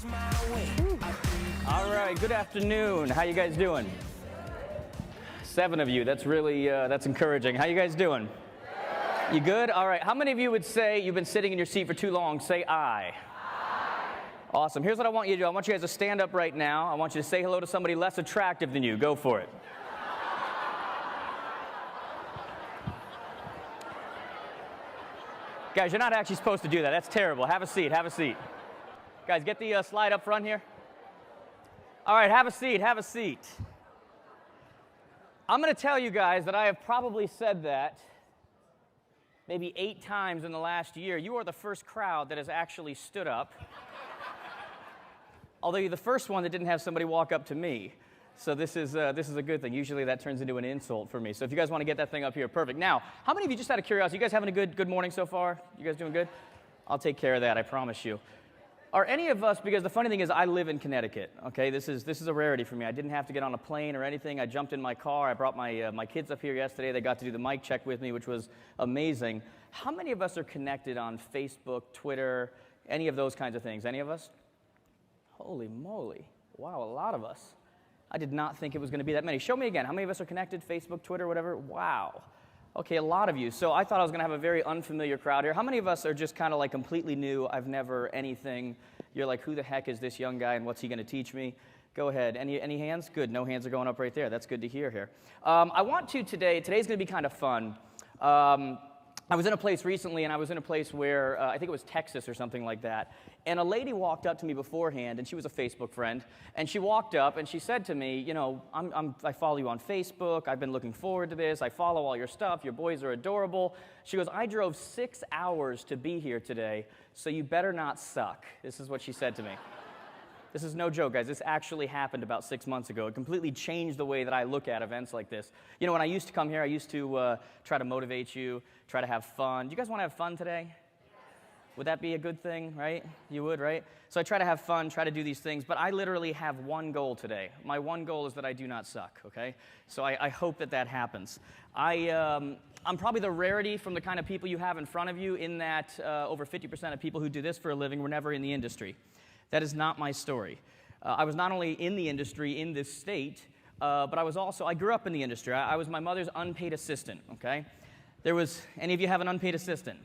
All right, good afternoon. How you guys doing? 7 of you. That's really, that's encouraging. How you guys doing? You good? All right. How many of you would say you've been sitting in your seat for too long? Say aye. Awesome. Here's what I want you to do. I want you guys to stand up right now. I want you to say hello to somebody less attractive than you. Go for it. Guys, you're not actually supposed to do that. That's terrible. Have a seat. Have a seat. Guys, get the slide up front here. All right, have a seat. Have a seat. I'm going to tell you guys that I have probably said that maybe 8 times in the last year. You are the first crowd that has actually stood up. Although you're the first one that didn't have somebody walk up to me. So this is a good thing. Usually that turns into an insult for me. So if you guys want to get that thing up here, perfect. Now, how many of you, just out of curiosity, you guys having a good morning so far? You guys doing good? I'll take care of that, I promise you. Are any of us, because the funny thing is I live in Connecticut, okay? This is a rarity for me. I didn't have to get on a plane or anything. I jumped in my car. I brought my kids up here yesterday. They got to do the mic check with me, which was amazing. How many of us are connected on Facebook, Twitter, any of those kinds of things? Any of us? Holy moly. Wow, a lot of us. I did not think it was going to be that many. Show me again. How many of us are connected? Facebook, Twitter, whatever? Wow. Okay, a lot of you. So I thought I was going to have a very unfamiliar crowd here. How many of us are just kind of like completely new? I've never anything. You're like, who the heck is this young guy and what's he going to teach me? Go ahead. Any hands? Good. No hands are going up right there. That's good to hear here. I want to today's going to be kind of fun. I was in a place recently, and I was in a place where, I think it was Texas or something like that, and a lady walked up to me beforehand, and she was a Facebook friend, and she walked up, and she said to me, you know, I follow you on Facebook, I've been looking forward to this, I follow all your stuff, your boys are adorable. She goes, I drove 6 hours to be here today, so you better not suck. This is what she said to me. This is no joke, guys. This actually happened about 6 months ago. It completely changed the way that I look at events like this. You know, when I used to come here, I used to try to motivate you, try to have fun. Do you guys want to have fun today? Would that be a good thing, right? You would, right? So I try to have fun, try to do these things, but I literally have one goal today. My one goal is that I do not suck, okay? So I hope that that happens. I'm probably the rarity from the kind of people you have in front of you in that over 50% of people who do this for a living were never in the industry. That is not my story. I was not only in the industry in this state, but I grew up in the industry. I was my mother's unpaid assistant, okay? Any of you have an unpaid assistant?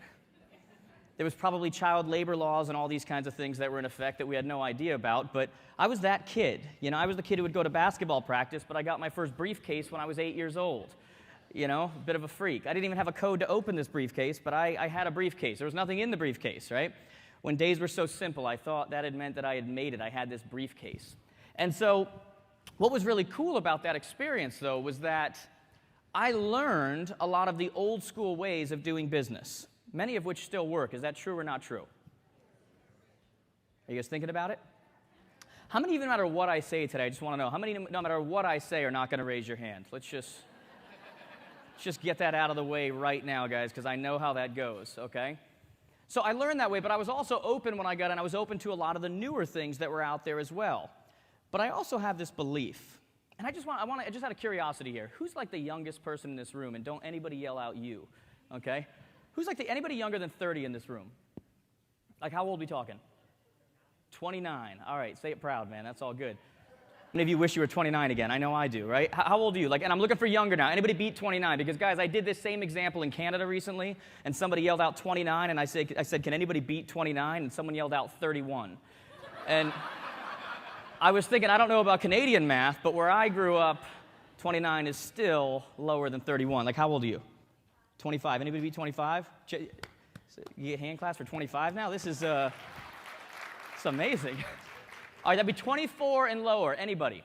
There was probably child labor laws and all these kinds of things that were in effect that we had no idea about, but I was that kid. You know, I was the kid who would go to basketball practice, but I got my first briefcase when I was 8 years old. You know, a bit of a freak. I didn't even have a code to open this briefcase, but I had a briefcase. There was nothing in the briefcase, right? When days were so simple, I thought that had meant that I had made it. I had this briefcase. And so what was really cool about that experience, though, was that I learned a lot of the old school ways of doing business, many of which still work. Is that true or not true? Are you guys thinking about it? How many of you, no matter what I say today, I just want to know, how many, no matter what I say, are not going to raise your hand? Let's just get that out of the way right now, guys, because I know how that goes, okay? So I learned that way, but I was also open when I got in. I was open to a lot of the newer things that were out there as well. But I also have this belief, and just out of curiosity here, who's like the youngest person in this room? And don't anybody yell out you, okay? Who's like anybody younger than 30 in this room? Like how old are we talking? 29. All right, say it proud, man. That's all good. Many of you wish you were 29 again. I know I do, right? How old are you? And I'm looking for younger now. Anybody beat 29? Because, guys, I did this same example in Canada recently, and somebody yelled out 29, and I said, can anybody beat 29? And someone yelled out 31. And I was thinking, I don't know about Canadian math, but where I grew up, 29 is still lower than 31. Like, how old are you? 25. Anybody beat 25? You get hand claps for 25 now? This is it's amazing. All right, that'd be 24 and lower. Anybody?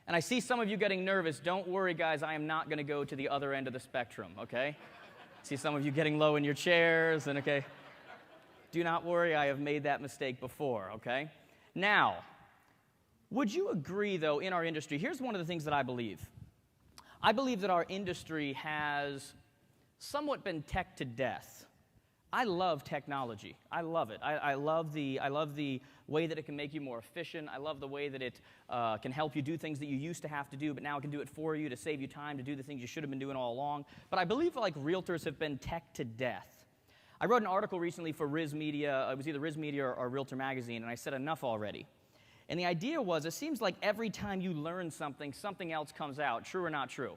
And I see some of you getting nervous. Don't worry, guys. I am not going to go to the other end of the spectrum, okay? I see some of you getting low in your chairs, and okay. Do not worry. I have made that mistake before, okay? Now, would you agree, though, in our industry, here's one of the things that I believe. I believe that our industry has somewhat been tech to death. I love technology. I love it. I love the way that it can make you more efficient. I love the way that it can help you do things that you used to have to do, but now it can do it for you to save you time to do the things you should have been doing all along. But I believe like realtors have been tech to death. I wrote an article recently for Riz Media. It was either Riz Media or Realtor Magazine, and I said enough already. And the idea was, it seems like every time you learn something, something else comes out. True or not true?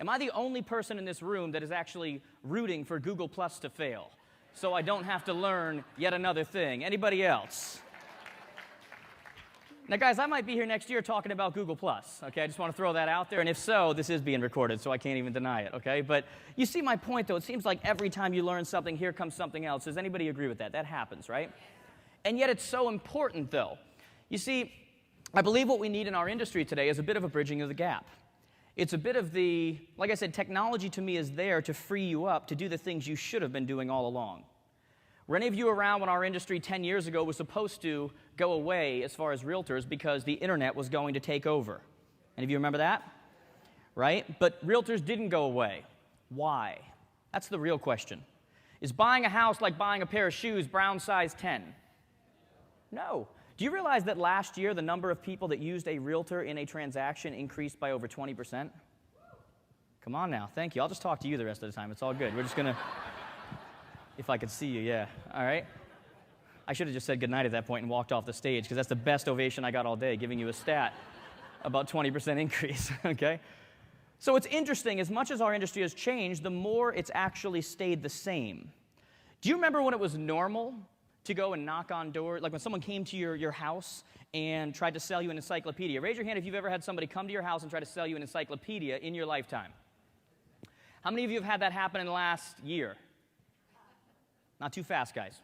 Am I the only person in this room that is actually rooting for Google Plus to fail, so I don't have to learn yet another thing? Anybody else? Now, guys, I might be here next year talking about Google Plus, okay? I just want to throw that out there, and if so, this is being recorded, so I can't even deny it, okay? But you see my point, though. It seems like every time you learn something, here comes something else. Does anybody agree with that? That happens, right? And yet it's so important, though. You see, I believe what we need in our industry today is a bit of a bridging of the gap. It's a bit of the, like I said, technology to me is there to free you up to do the things you should have been doing all along. Were any of you around when our industry 10 years ago was supposed to go away as far as realtors because the internet was going to take over? Any of you remember that? Right? But realtors didn't go away. Why? That's the real question. Is buying a house like buying a pair of shoes, brown size 10? No. Do you realize that last year the number of people that used a realtor in a transaction increased by over 20%? Come on now. Thank you. I'll just talk to you the rest of the time. It's all good. We're just going to... If I could see you, yeah. All right? I should have just said goodnight at that point and walked off the stage, because that's the best ovation I got all day, giving you a stat about 20% increase, okay? So it's interesting. As much as our industry has changed, the more it's actually stayed the same. Do you remember when it was normal to go and knock on doors? Like when someone came to your house and tried to sell you an encyclopedia. Raise your hand if you've ever had somebody come to your house and try to sell you an encyclopedia in your lifetime. How many of you have had that happen in the last year? Not too fast, guys.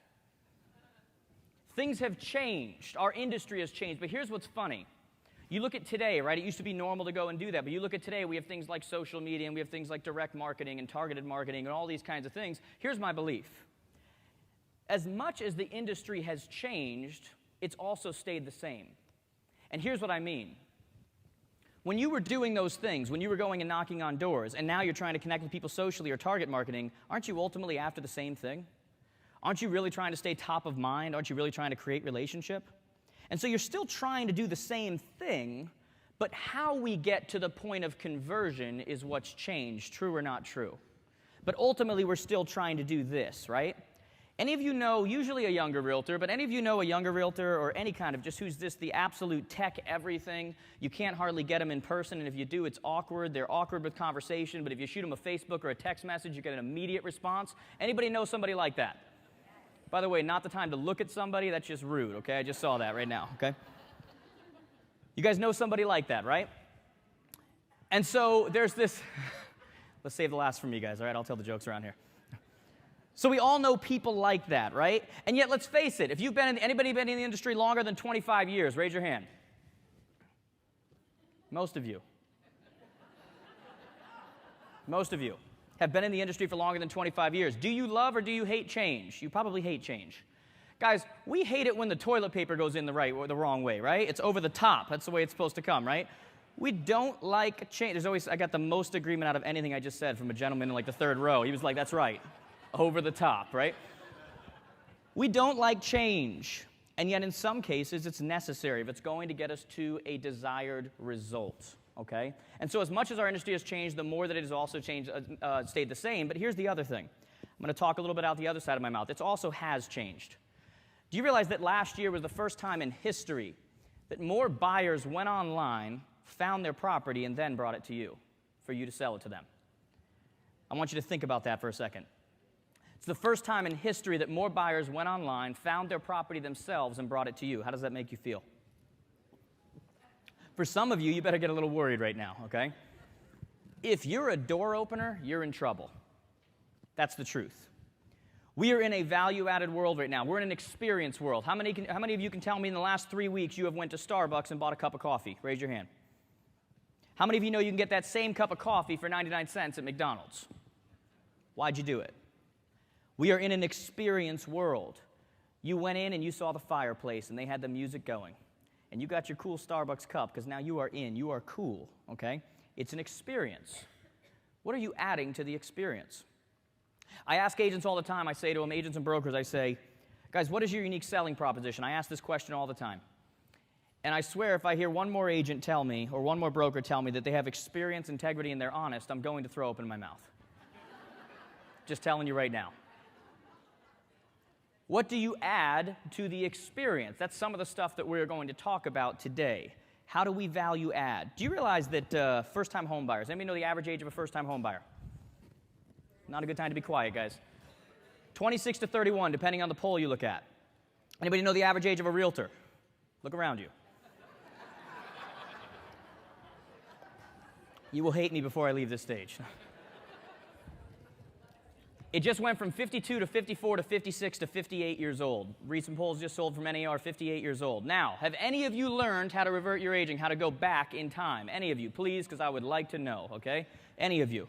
Things have changed. Our industry has changed. But here's what's funny. You look at today, right? It used to be normal to go and do that. But you look at today, we have things like social media, and we have things like direct marketing and targeted marketing and all these kinds of things. Here's my belief. As much as the industry has changed, it's also stayed the same. And here's what I mean. When you were doing those things, when you were going and knocking on doors, and now you're trying to connect with people socially or target marketing, aren't you ultimately after the same thing? Aren't you really trying to stay top of mind? Aren't you really trying to create relationship? And so you're still trying to do the same thing, but how we get to the point of conversion is what's changed, true or not true. But ultimately, we're still trying to do this, right? Any of you know, usually a younger realtor, but any of you know a younger realtor or any kind of just who's just the absolute tech everything? You can't hardly get them in person, and if you do, it's awkward. They're awkward with conversation, but if you shoot them a Facebook or a text message, you get an immediate response. Anybody know somebody like that? By the way, not the time to look at somebody. That's just rude, okay? I just saw that right now, okay? You guys know somebody like that, right? And so there's this... Let's save the last from you guys, all right? I'll tell the jokes around here. So we all know people like that, right? And yet, let's face it. If you've been anybody been in the industry longer than 25 years, raise your hand. Most of you. Most of you have been in the industry for longer than 25 years. Do you love or do you hate change? You probably hate change. Guys, we hate it when the toilet paper goes in the right or the wrong way, right? It's over the top. That's the way it's supposed to come, right? We don't like change. There's always, I got the most agreement out of anything I just said from a gentleman in like the third row. He was like, that's right. Over the top, right? We don't like change. And yet in some cases, it's necessary if it's going to get us to a desired result. Okay? And so as much as our industry has changed, the more that it has also changed, stayed the same. But here's the other thing. I'm going to talk a little bit out the other side of my mouth. It also has changed. Do you realize that last year was the first time in history that more buyers went online, found their property, and then brought it to you for you to sell it to them? I want you to think about that for a second. It's the first time in history that more buyers went online, found their property themselves, and brought it to you. How does that make you feel? For some of you, you better get a little worried right now, okay? If you're a door opener, you're in trouble. That's the truth. We are in a value-added world right now. We're in an experience world. How many of you can tell me in the last 3 weeks you have went to Starbucks and bought a cup of coffee? Raise your hand. How many of you know you can get that same cup of coffee for 99 cents at McDonald's? Why'd you do it? We are in an experience world. You went in and you saw the fireplace and they had the music going. And you got your cool Starbucks cup because now you are in. You are cool, okay? It's an experience. What are you adding to the experience? I ask agents all the time. I say to them, agents and brokers, I say, guys, what is your unique selling proposition? I ask this question all the time. And I swear if I hear one more agent tell me or one more broker tell me that they have experience, integrity, and they're honest, I'm going to throw open my mouth. Just telling you right now. What do you add to the experience? That's some of the stuff that we're going to talk about today. How do we value add? Do you realize that first-time home buyers, anybody know the average age of a first-time home buyer? Not a good time to be quiet, guys. 26 to 31, depending on the poll you look at. Anybody know the average age of a realtor? Look around you. You will hate me before I leave this stage. It just went from 52 to 54 to 56 to 58 years old. Recent polls just sold from NAR, 58 years old. Now, have any of you learned how to revert your aging, how to go back in time? Any of you, please, because I would like to know, okay? Any of you?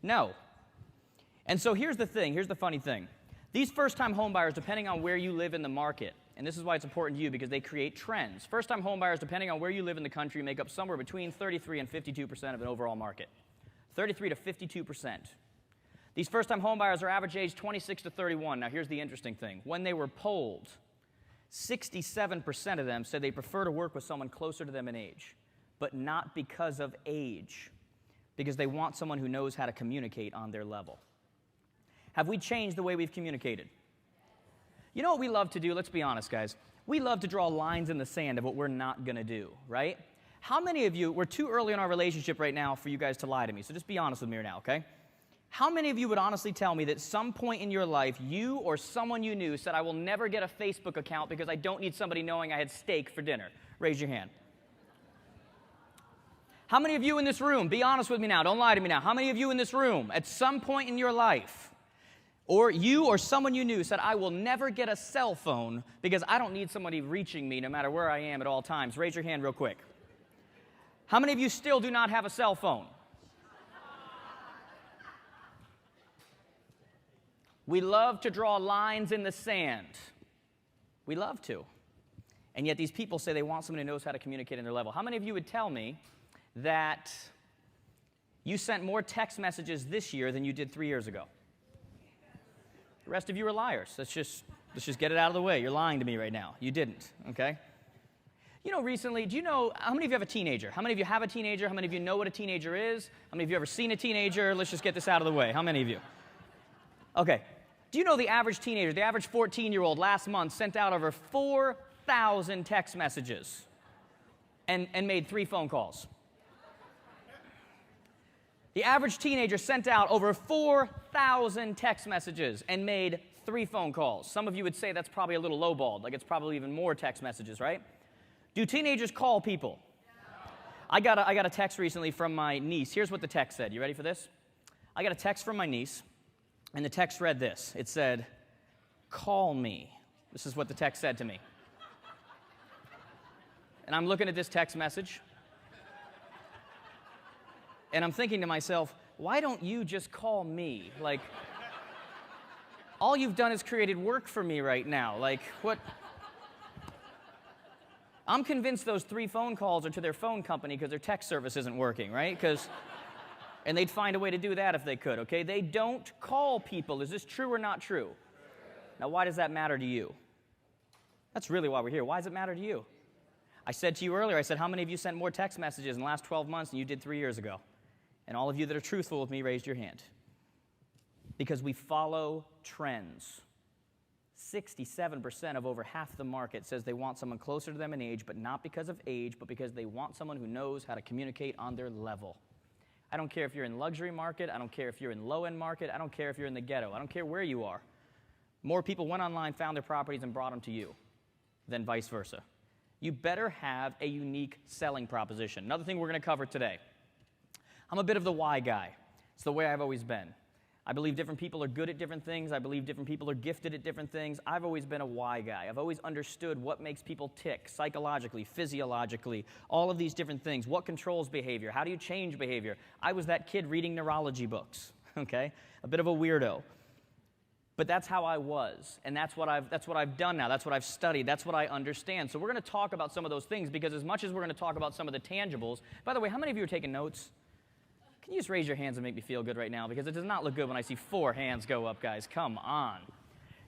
No. And so here's the thing, here's the funny thing. These first-time homebuyers, depending on where you live in the market, and this is why it's important to you because they create trends. First-time homebuyers, depending on where you live in the country, make up somewhere between 33 and 52% of an overall market. 33 to 52%. These first-time homebuyers are average age 26 to 31. Now, here's the interesting thing. When they were polled, 67% of them said they prefer to work with someone closer to them in age, but not because of age, because they want someone who knows how to communicate on their level. Have we changed the way we've communicated? You know what we love to do? Let's be honest, guys. We love to draw lines in the sand of what we're not going to do, right? How many of you, we're too early in our relationship right now for you guys to lie to me, so just be honest with me right now, okay? How many of you would honestly tell me that some point in your life, you or someone you knew said, I will never get a Facebook account because I don't need somebody knowing I had steak for dinner? Raise your hand. How many of you in this room, be honest with me now, don't lie to me now, how many of you in this room, at some point in your life, or you or someone you knew said, I will never get a cell phone because I don't need somebody reaching me no matter where I am at all times? Raise your hand real quick. How many of you still do not have a cell phone? We love to draw lines in the sand. We love to. And yet these people say they want someone who knows how to communicate in their level. How many of you would tell me that you sent more text messages this year than you did 3 years ago? The rest of you are liars. Let's just get it out of the way. You're lying to me right now. You didn't, okay? You know, recently, do you know, how many of you have a teenager? How many of you have a teenager? How many of you know what a teenager is? How many of you ever seen a teenager? Let's just get this out of the way. How many of you? Okay. Do you know the average teenager, the average 14-year-old last month sent out over 4,000 text messages and made 3 phone calls? The average teenager sent out over 4,000 text messages and made 3 phone calls. Some of you would say that's probably a little lowballed, like it's probably even more text messages, right? Do teenagers call people? No. I got a text recently from my niece. Here's what the text said. You ready for this? I got a text from my niece. And the text read this. It said, call me. This is what the text said to me. And I'm looking at this text message. And I'm thinking to myself, why don't you just call me? Like, all you've done is created work for me right now. Like, what? I'm convinced those 3 phone calls are to their phone company because their text service isn't working, right? And they'd find a way to do that if they could, okay? They don't call people. Is this true or not true? Now, why does that matter to you? That's really why we're here. Why does it matter to you? I said to you earlier, I said, how many of you sent more text messages in the last 12 months than you did 3 years ago? And all of you that are truthful with me raised your hand. Because we follow trends. 67% of over half the market says they want someone closer to them in age, but not because of age, but because they want someone who knows how to communicate on their level. I don't care if you're in luxury market. I don't care if you're in low-end market. I don't care if you're in the ghetto. I don't care where you are. More people went online, found their properties, and brought them to you than vice versa. You better have a unique selling proposition. Another thing we're going to cover today. I'm a bit of the why guy. It's the way I've always been. I believe different people are good at different things. I believe different people are gifted at different things. I've always been a why guy. I've always understood what makes people tick psychologically, physiologically, all of these different things. What controls behavior? How do you change behavior? I was that kid reading neurology books, okay? A bit of a weirdo. But that's how I was, and that's what I've done now. That's what I've studied. That's what I understand. So we're going to talk about some of those things because as much as we're going to talk about some of the tangibles, by the way, how many of you are taking notes? Can you just raise your hands and make me feel good right now? Because it does not look good when I see 4 hands go up, guys. Come on.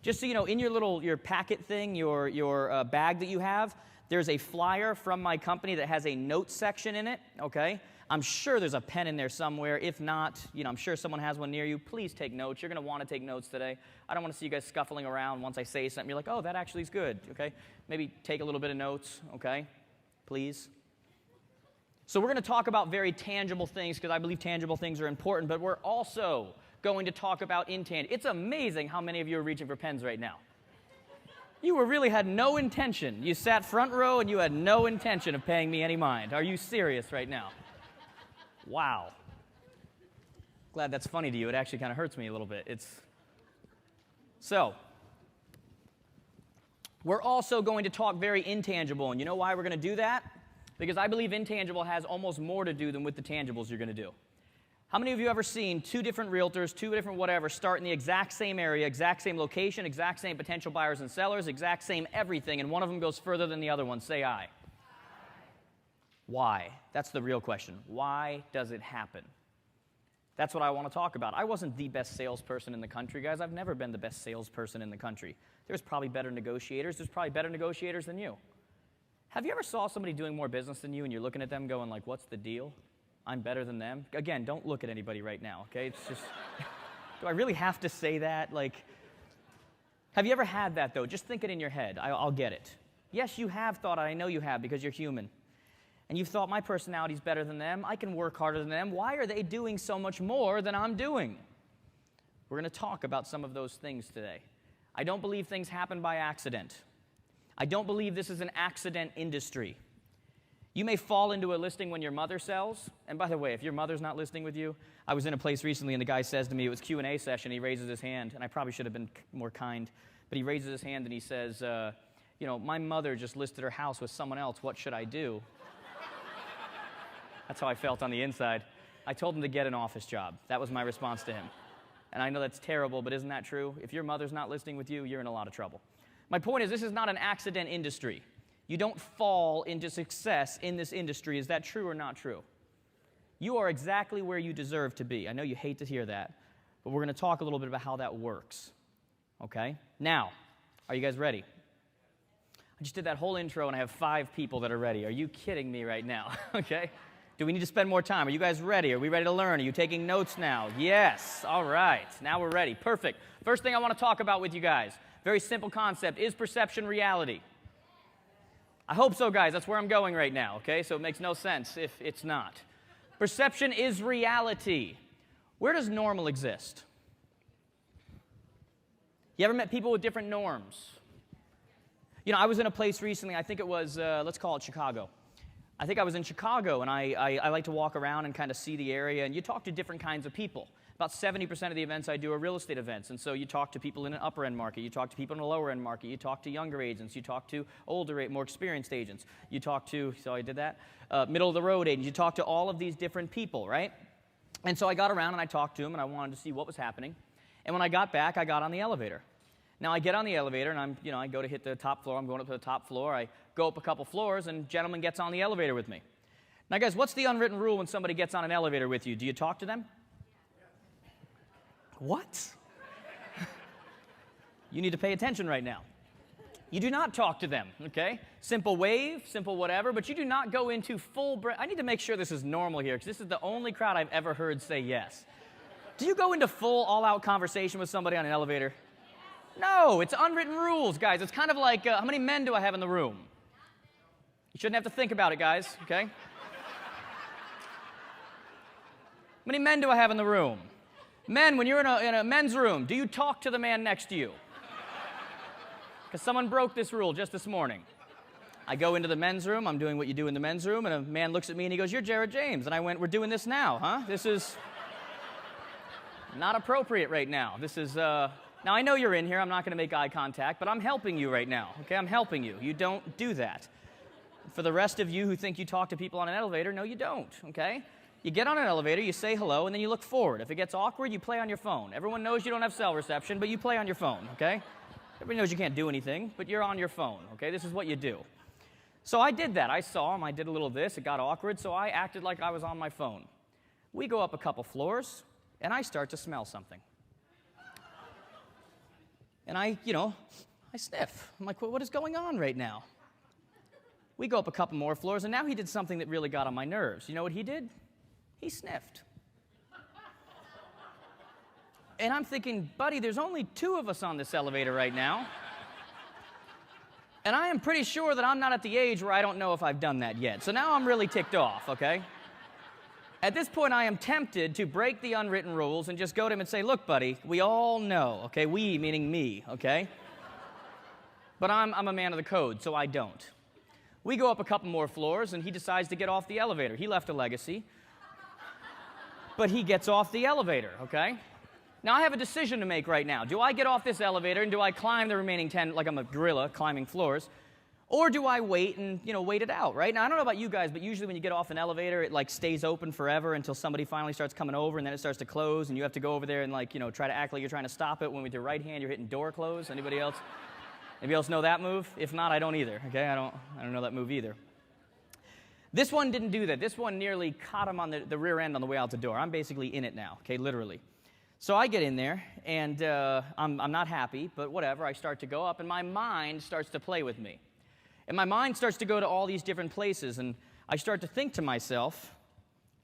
Just so you know, in your packet thing, your bag that you have, there's a flyer from my company that has a notes section in it, okay? I'm sure there's a pen in there somewhere. If not, I'm sure someone has one near you. Please take notes. You're going to want to take notes today. I don't want to see you guys scuffling around once I say something. You're like, oh, that actually is good, okay? Maybe take a little bit of notes, okay? Please. So we're going to talk about very tangible things because I believe tangible things are important, but we're also going to talk about intangible. It's amazing how many of you are reaching for pens right now. You really had no intention. You sat front row and you had no intention of paying me any mind. Are you serious right now? Wow. Glad that's funny to you. It actually kind of hurts me a little bit. So, we're also going to talk very intangible, and you know why we're going to do that? Because I believe intangible has almost more to do than with the tangibles you're going to do. How many of you ever seen two different realtors, two different whatever, start in the exact same area, exact same location, exact same potential buyers and sellers, exact same everything, and one of them goes further than the other one? Say aye. Why? That's the real question. Why does it happen? That's what I want to talk about. I wasn't the best salesperson in the country, guys. I've never been the best salesperson in the country. There's probably better negotiators. There's probably better negotiators than you. Have you ever saw somebody doing more business than you and you're looking at them going like, what's the deal? I'm better than them. Again, don't look at anybody right now, okay? It's just, do I really have to say that? Like, have you ever had that, though? Just think it in your head. I'll get it. Yes, you have thought it. I know you have because you're human. And you've thought, my personality's better than them. I can work harder than them. Why are they doing so much more than I'm doing? We're going to talk about some of those things today. I don't believe things happen by accident. I don't believe this is an accident industry. You may fall into a listing when your mother sells. And by the way, if your mother's not listing with you, I was in a place recently and the guy says to me, it was Q&A session, he raises his hand, and I probably should have been more kind, but he raises his hand and he says, my mother just listed her house with someone else, what should I do? That's how I felt on the inside. I told him to get an office job. That was my response to him. And I know that's terrible, but isn't that true? If your mother's not listing with you, you're in a lot of trouble. My point is, this is not an accident industry. You don't fall into success in this industry. Is that true or not true? You are exactly where you deserve to be. I know you hate to hear that, but we're going to talk a little bit about how that works. Okay? Now, are you guys ready? I just did that whole intro and I have 5 people that are ready. Are you kidding me right now? Okay? Do we need to spend more time? Are you guys ready? Are we ready to learn? Are you taking notes now? Yes. All right. Now we're ready. Perfect. First thing I want to talk about with you guys, very simple concept. Is perception reality? I hope so, guys. That's where I'm going right now, okay? So it makes no sense if it's not. Perception is reality. Where does normal exist? You ever met people with different norms? I was in a place recently, I think it was, let's call it Chicago. I think I was in Chicago, and I like to walk around and kind of see the area, and you talk to different kinds of people. About 70% of the events I do are real estate events, and so you talk to people in an upper-end market, you talk to people in a lower-end market, you talk to younger agents, you talk to older, more experienced agents, you talk to, so I did that, middle-of-the-road agents, you talk to all of these different people, right? And so I got around and I talked to them, and I wanted to see what was happening, and when I got back, I got on the elevator. Now, I get on the elevator, and I go to hit the top floor. I'm going up to the top floor. I go up a couple floors, and a gentleman gets on the elevator with me. Now, guys, what's the unwritten rule when somebody gets on an elevator with you? Do you talk to them? What? You need to pay attention right now. You do not talk to them, okay? Simple wave, simple whatever, but you do not go into full I need to make sure this is normal here, because this is the only crowd I've ever heard say yes. Do you go into full, all-out conversation with somebody on an elevator? No, it's unwritten rules, guys. It's kind of like, how many men do I have in the room? You shouldn't have to think about it, guys, okay? How many men do I have in the room? Men, when you're in a men's room, do you talk to the man next to you? Because someone broke this rule just this morning. I go into the men's room, I'm doing what you do in the men's room, and a man looks at me and he goes, "You're Jared James." And I went, "We're doing this now, huh? This is not appropriate right now. This is, now, I know you're in here. I'm not going to make eye contact, but I'm helping you right now, okay? I'm helping you. You don't do that. For the rest of you who think you talk to people on an elevator, no, you don't, okay? You get on an elevator, you say hello, and then you look forward. If it gets awkward, you play on your phone. Everyone knows you don't have cell reception, but you play on your phone, okay? Everybody knows you can't do anything, but you're on your phone, okay? This is what you do. So I did that. I saw him. I did a little of this. It got awkward, so I acted like I was on my phone. We go up a couple floors, and I start to smell something. And I sniff. I'm like, well, what is going on right now? We go up a couple more floors, and now he did something that really got on my nerves. You know what he did? He sniffed. And I'm thinking, buddy, there's only 2 of us on this elevator right now. And I am pretty sure that I'm not at the age where I don't know if I've done that yet. So now I'm really ticked off, okay? At this point, I am tempted to break the unwritten rules and just go to him and say, look, buddy, we all know, okay? We, meaning me, okay? But I'm a man of the code, so I don't. We go up a couple more floors, and he decides to get off the elevator. He left a legacy, but he gets off the elevator, okay? Now, I have a decision to make right now. Do I get off this elevator, and do I climb the remaining 10 like I'm a gorilla climbing floors? Or do I wait and, wait it out, right? Now, I don't know about you guys, but usually when you get off an elevator, it, stays open forever until somebody finally starts coming over, and then it starts to close, and you have to go over there and, try to act like you're trying to stop it when with your right hand you're hitting door close. Anybody else? Anybody else know that move? If not, I don't either, okay? I don't know that move either. This one didn't do that. This one nearly caught him on the rear end on the way out the door. I'm basically in it now, okay, literally. So I get in there, and I'm not happy, but whatever. I start to go up, and my mind starts to play with me. And my mind starts to go to all these different places, and I start to think to myself,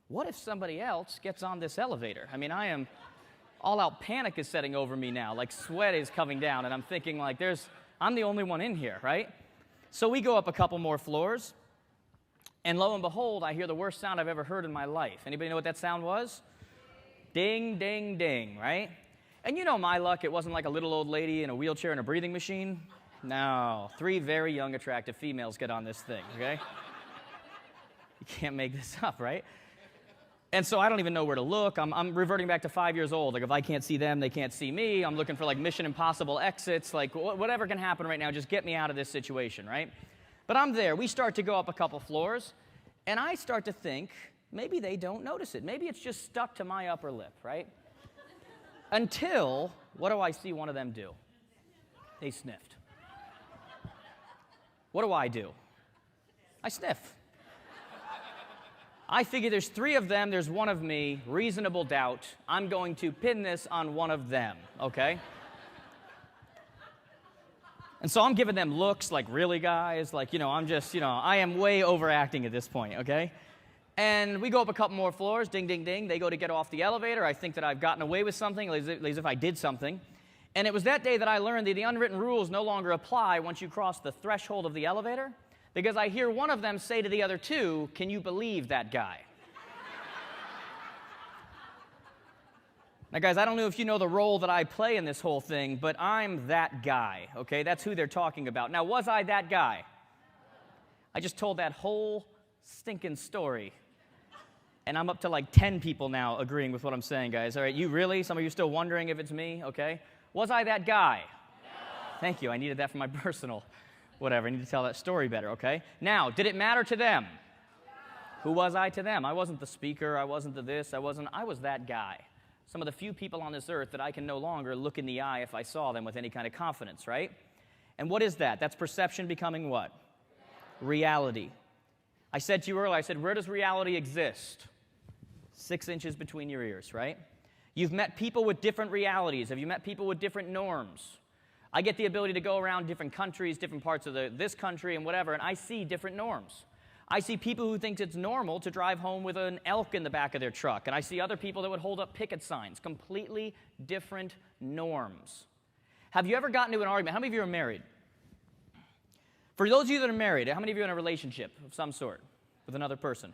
what if somebody else gets on this elevator? I mean, all-out panic is setting over me now, sweat is coming down, and I'm thinking, I'm the only one in here, right? So we go up a couple more floors, and lo and behold, I hear the worst sound I've ever heard in my life. Anybody know what that sound was? Ding, ding, ding, right? And my luck, it wasn't like a little old lady in a wheelchair and a breathing machine. No, 3 very young, attractive females get on this thing, okay? You can't make this up, right? And so I don't even know where to look. I'm reverting back to 5 years old. If I can't see them, they can't see me. I'm looking for Mission Impossible exits. Whatever can happen right now, just get me out of this situation, right? But I'm there. We start to go up a couple floors, and I start to think, maybe they don't notice it. Maybe it's just stuck to my upper lip, right? Until, what do I see one of them do? They sniffed. What do? I sniff. I figure there's 3 of them, there's 1 of me, reasonable doubt. I'm going to pin this on one of them, okay? And so I'm giving them looks really, guys? I'm just, I am way overacting at this point, okay? And we go up a couple more floors, ding, ding, ding. They go to get off the elevator. I think that I've gotten away with something, as if I did something. And it was that day that I learned that the unwritten rules no longer apply once you cross the threshold of the elevator, because I hear one of them say to the other 2, can you believe that guy? Now, guys, I don't know if you know the role that I play in this whole thing, but I'm that guy, okay? That's who they're talking about. Now, was I that guy? I just told that whole stinking story. And I'm up to 10 people now agreeing with what I'm saying, guys. All right, you really? Some of you still wondering if it's me, okay? Was I that guy? No. Thank you. I needed that for my personal whatever. I need to tell that story better, okay? Now, did it matter to them? No. Who was I to them? I wasn't the speaker. I wasn't the this. I was that guy. Some of the few people on this earth that I can no longer look in the eye if I saw them with any kind of confidence, right? And what is that? That's perception becoming what? Reality. I said to you earlier, I said, where does reality exist? 6 inches between your ears, right? You've met people with different realities. Have you met people with different norms? I get the ability to go around different countries, different parts of this country and whatever, and I see different norms. I see people who think it's normal to drive home with an elk in the back of their truck, and I see other people that would hold up picket signs. Completely different norms. Have you ever gotten into an argument? How many of you are married? For those of you that are married, how many of you are in a relationship of some sort with another person?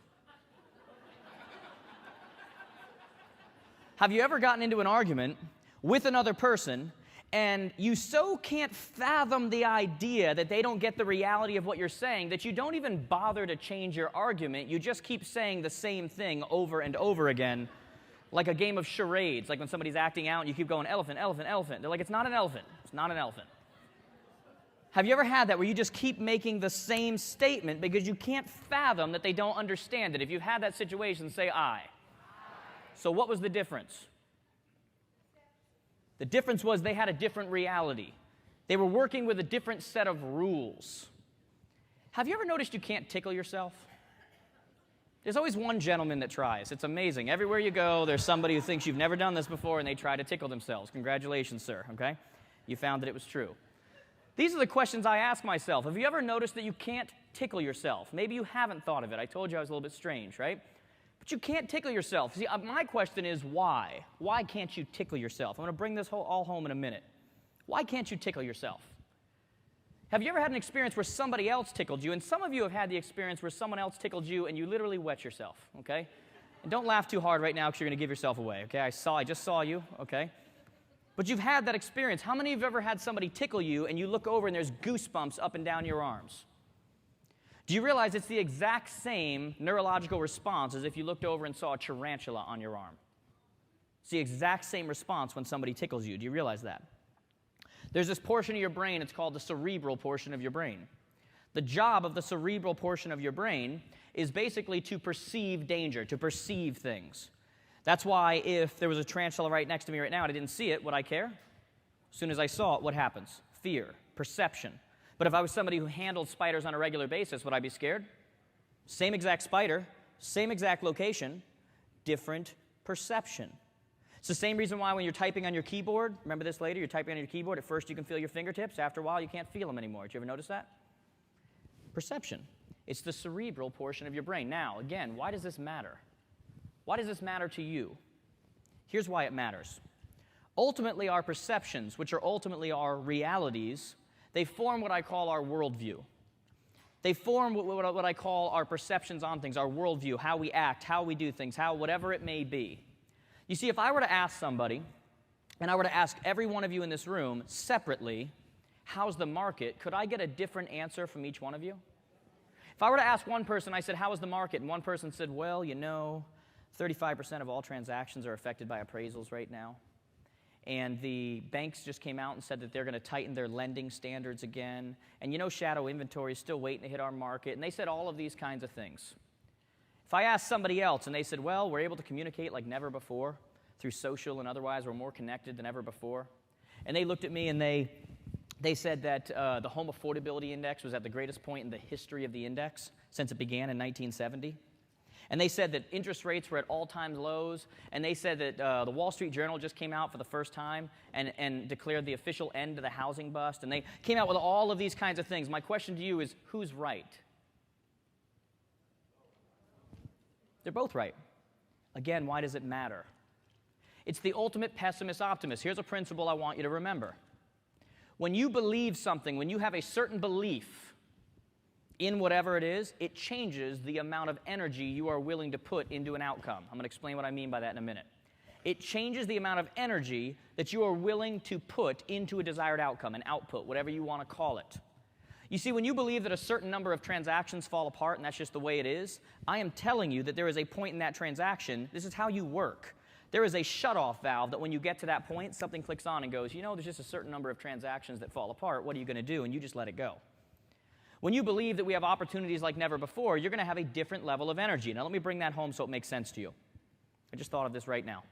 Have you ever gotten into an argument with another person and you so can't fathom the idea that they don't get the reality of what you're saying that you don't even bother to change your argument? You just keep saying the same thing over and over again, like a game of charades, like when somebody's acting out and you keep going, elephant, elephant, elephant. They're like, it's not an elephant. It's not an elephant. Have you ever had that where you just keep making the same statement because you can't fathom that they don't understand it? If you've had that situation, say I. So what was the difference? The difference was they had a different reality. They were working with a different set of rules. Have you ever noticed you can't tickle yourself? There's always one gentleman that tries. It's amazing. Everywhere you go, there's somebody who thinks you've never done this before and they try to tickle themselves. Congratulations, sir, okay? You found that it was true. These are the questions I ask myself. Have you ever noticed that you can't tickle yourself? Maybe you haven't thought of it. I told you I was a little bit strange, right? But you can't tickle yourself. See, my question is why? Why can't you tickle yourself? I'm going to bring this all home in a minute. Why can't you tickle yourself? Have you ever had an experience where somebody else tickled you? And some of you have had the experience where someone else tickled you and you literally wet yourself, okay? And don't laugh too hard right now because you're going to give yourself away, okay? I just saw you, okay? But you've had that experience. How many of you have ever had somebody tickle you and you look over and there's goosebumps up and down your arms? Do you realize it's the exact same neurological response as if you looked over and saw a tarantula on your arm? It's the exact same response when somebody tickles you. Do you realize that? There's this portion of your brain, it's called the cerebral portion of your brain. The job of the cerebral portion of your brain is basically to perceive danger, to perceive things. That's why if there was a tarantula right next to me right now and I didn't see it, would I care? As soon as I saw it, what happens? Fear, perception. But if I was somebody who handled spiders on a regular basis, would I be scared? Same exact spider, same exact location, different perception. It's the same reason why when you're typing on your keyboard, remember this later, you're typing on your keyboard, at first you can feel your fingertips, after a while you can't feel them anymore. Did you ever notice that? Perception. It's the cerebral portion of your brain. Now, again, why does this matter? Why does this matter to you? Here's why it matters. Ultimately, our perceptions, which are ultimately our realities, they form what I call our worldview. They form what I call our perceptions on things, our worldview, how we act, how we do things, whatever it may be. You see, if I were to ask somebody, and I were to ask every one of you in this room separately, how's the market, could I get a different answer from each one of you? If I were to ask one person, I said, how is the market? And one person said, well, 35% of all transactions are affected by appraisals right now. And the banks just came out and said that they're going to tighten their lending standards again. And shadow inventory is still waiting to hit our market. And they said all of these kinds of things. If I asked somebody else and they said, well, we're able to communicate like never before, through social and otherwise, we're more connected than ever before. And they looked at me and they said that the home affordability index was at the greatest point in the history of the index since it began in 1970. And they said that interest rates were at all-time lows. And they said that the Wall Street Journal just came out for the first time and declared the official end to the housing bust. And they came out with all of these kinds of things. My question to you is, who's right? They're both right. Again, why does it matter? It's the ultimate pessimist-optimist. Here's a principle I want you to remember. When you believe something, when you have a certain belief in whatever it is, it changes the amount of energy you are willing to put into an outcome. I'm going to explain what I mean by that in a minute. It changes the amount of energy that you are willing to put into a desired outcome, an output, whatever you want to call it. You see, when you believe that a certain number of transactions fall apart and that's just the way it is, I am telling you that there is a point in that transaction, this is how you work. There is a shutoff valve that when you get to that point, something clicks on and goes, there's just a certain number of transactions that fall apart. What are you going to do? And you just let it go. When you believe that we have opportunities like never before, you're going to have a different level of energy. Now, let me bring that home so it makes sense to you. I just thought of this right now.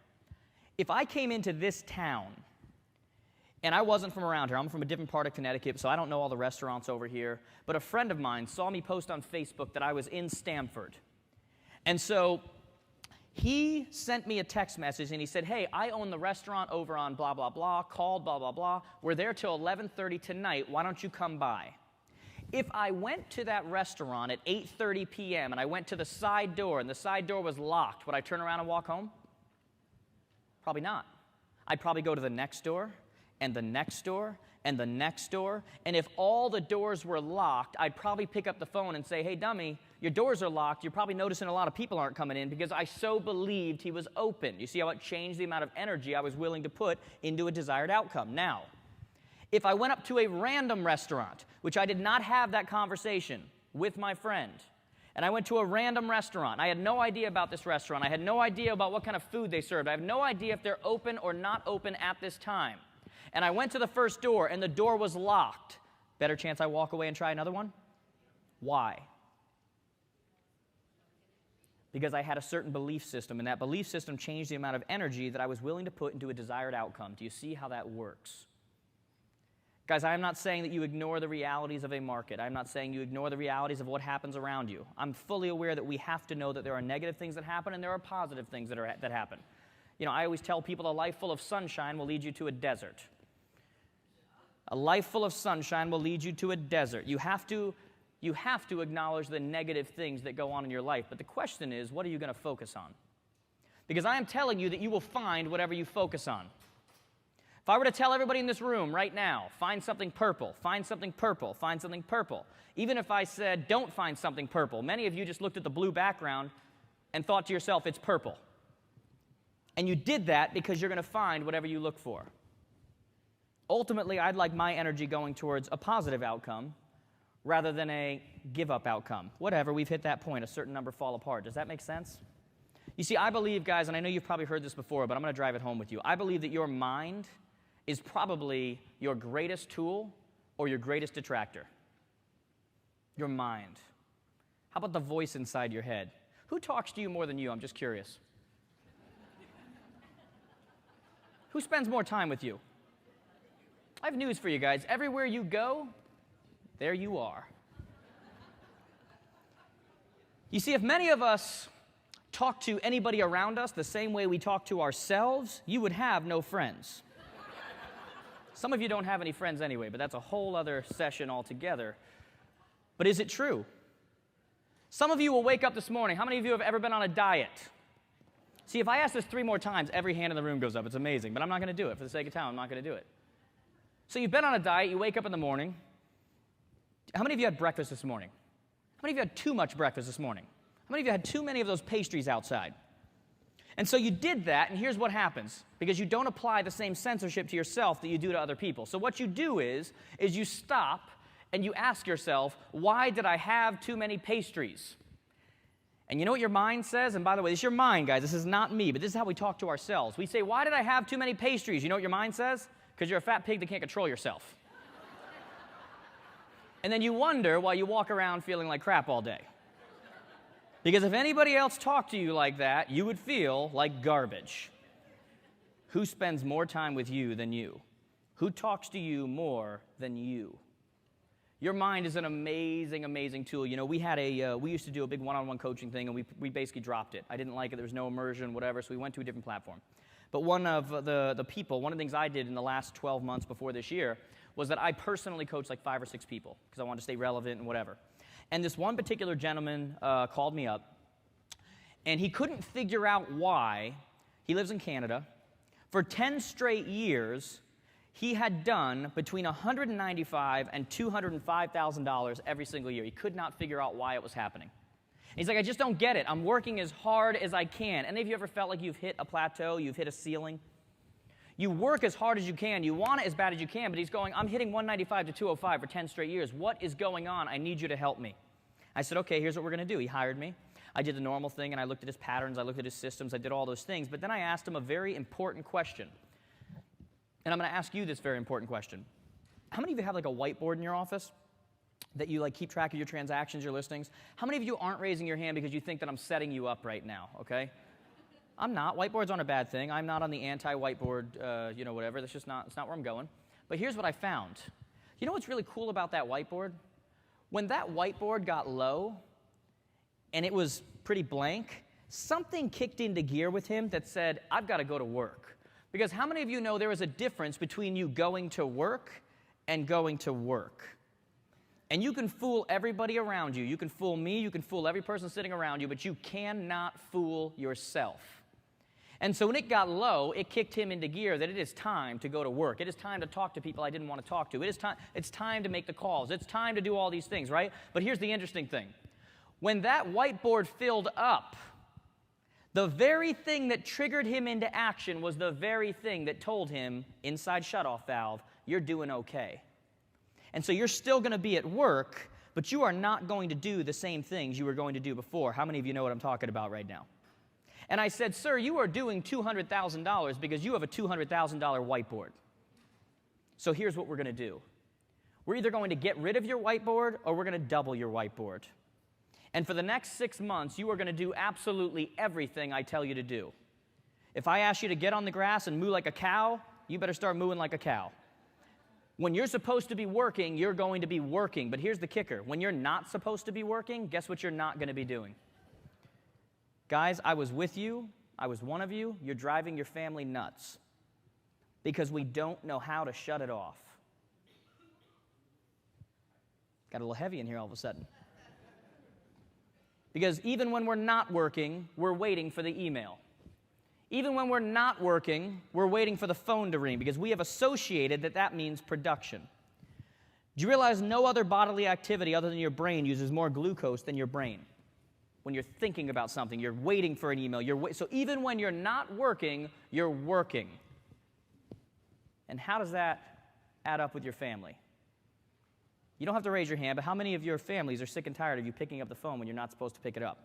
If I came into this town, and I wasn't from around here. I'm from a different part of Connecticut, so I don't know all the restaurants over here. But a friend of mine saw me post on Facebook that I was in Stamford. And so he sent me a text message, and he said, hey, I own the restaurant over on blah, blah, blah, called blah, blah, blah. We're there till 11:30 tonight. Why don't you come by? If I went to that restaurant at 8:30 p.m. and I went to the side door, and the side door was locked, would I turn around and walk home? Probably not. I'd probably go to the next door, and the next door, and the next door. And if all the doors were locked, I'd probably pick up the phone and say, hey, dummy, your doors are locked. You're probably noticing a lot of people aren't coming in because I so believed he was open. You see how it changed the amount of energy I was willing to put into a desired outcome. Now, if I went up to a random restaurant, which I did not have that conversation with my friend, and I went to a random restaurant. I had no idea about this restaurant. I had no idea about what kind of food they served. I have no idea if they're open or not open at this time. And I went to the first door, and the door was locked. Better chance I walk away and try another one? Why? Because I had a certain belief system, and that belief system changed the amount of energy that I was willing to put into a desired outcome. Do you see how that works? Guys, I am not saying that you ignore the realities of a market. I'm not saying you ignore the realities of what happens around you. I'm fully aware that we have to know that there are negative things that happen and there are positive things that happen. I always tell people a life full of sunshine will lead you to a desert. A life full of sunshine will lead you to a desert. You have to you have to acknowledge the negative things that go on in your life. But the question is, what are you going to focus on? Because I am telling you that you will find whatever you focus on. If I were to tell everybody in this room right now, find something purple, find something purple, find something purple. Even if I said, don't find something purple, many of you just looked at the blue background and thought to yourself, it's purple. And you did that because you're going to find whatever you look for. Ultimately, I'd like my energy going towards a positive outcome rather than a give-up outcome. Whatever, we've hit that point, a certain number fall apart. Does that make sense? You see, I believe, guys, and I know you've probably heard this before, but I'm going to drive it home with you. I believe that your mind is probably your greatest tool or your greatest detractor. Your mind. How about the voice inside your head? Who talks to you more than you? I'm just curious. Who spends more time with you? I have news for you guys. Everywhere you go, there you are. You see, if many of us talk to anybody around us the same way we talk to ourselves, you would have no friends. Some of you don't have any friends anyway, but that's a whole other session altogether. But is it true? Some of you will wake up this morning. How many of you have ever been on a diet? See, if I ask this 3 more times, every hand in the room goes up. It's amazing, but I'm not going to do it. For the sake of time, I'm not going to do it. So you've been on a diet, you wake up in the morning. How many of you had breakfast this morning? How many of you had too much breakfast this morning? How many of you had too many of those pastries outside? And so you did that, and here's what happens, because you don't apply the same censorship to yourself that you do to other people. So what you do is you stop and you ask yourself, why did I have too many pastries? And you know what your mind says? And by the way, this is your mind, guys. This is not me, but this is how we talk to ourselves. We say, why did I have too many pastries? You know what your mind says? Because you're a fat pig that can't control yourself. And then you wonder why you walk around feeling like crap all day. Because if anybody else talked to you like that, you would feel like garbage. Who spends more time with you than you? Who talks to you more than you? Your mind is an amazing, amazing tool. You know, we used to do a big one-on-one coaching thing, and we basically dropped it. I didn't like it. There was no immersion, whatever, so we went to a different platform. But one of the people, one of the things I did in the last 12 months before this year was that I personally coached like 5 or 6 people because I wanted to stay relevant and whatever. And this one particular gentleman called me up, and he couldn't figure out why. He lives in Canada. For 10 straight years, he had done between $195,000 and $205,000 every single year. He could not figure out why it was happening. And he's like, I just don't get it. I'm working as hard as I can. Any of you ever felt like you've hit a plateau, you've hit a ceiling? You work as hard as you can. You want it as bad as you can, but he's going, I'm hitting 195 to 205 for 10 straight years. What is going on? I need you to help me. I said, okay, here's what we're going to do. He hired me. I did the normal thing, and I looked at his patterns. I looked at his systems. I did all those things. But then I asked him a very important question. And I'm going to ask you this very important question. How many of you have like a whiteboard in your office that you like keep track of your transactions, your listings? How many of you aren't raising your hand because you think that I'm setting you up right now, okay? I'm not. Whiteboards aren't a bad thing. I'm not on the anti-whiteboard, whatever. That's just not, it's not where I'm going. But here's what I found. You know what's really cool about that whiteboard? When that whiteboard got low and it was pretty blank, something kicked into gear with him that said, I've got to go to work. Because how many of you know there is a difference between you going to work and going to work? And you can fool everybody around you. You can fool me. You can fool every person sitting around you, but you cannot fool yourself. And so when it got low, it kicked him into gear that it is time to go to work. It is time to talk to people I didn't want to talk to. It's time to make the calls. It's time to do all these things, right? But here's the interesting thing. When that whiteboard filled up, the very thing that triggered him into action was the very thing that told him, inside shutoff valve, you're doing okay. And so you're still going to be at work, but you are not going to do the same things you were going to do before. How many of you know what I'm talking about right now? And I said, sir, you are doing $200,000 because you have a $200,000 whiteboard. So here's what we're going to do. We're either going to get rid of your whiteboard or we're going to double your whiteboard. And for the next 6 months, you are going to do absolutely everything I tell you to do. If I ask you to get on the grass and moo like a cow, you better start mooing like a cow. When you're supposed to be working, you're going to be working. But here's the kicker. When you're not supposed to be working, guess what you're not going to be doing? Guys, I was with you. I was one of you. You're driving your family nuts because we don't know how to shut it off. Got a little heavy in here all of a sudden. Because even when we're not working, we're waiting for the email. Even when we're not working, we're waiting for the phone to ring because we have associated that means production. Do you realize no other bodily activity other than your brain uses more glucose than your brain? When you're thinking about something, you're waiting for an email. So even when you're not working, you're working. And how does that add up with your family? You don't have to raise your hand, but how many of your families are sick and tired of you picking up the phone when you're not supposed to pick it up?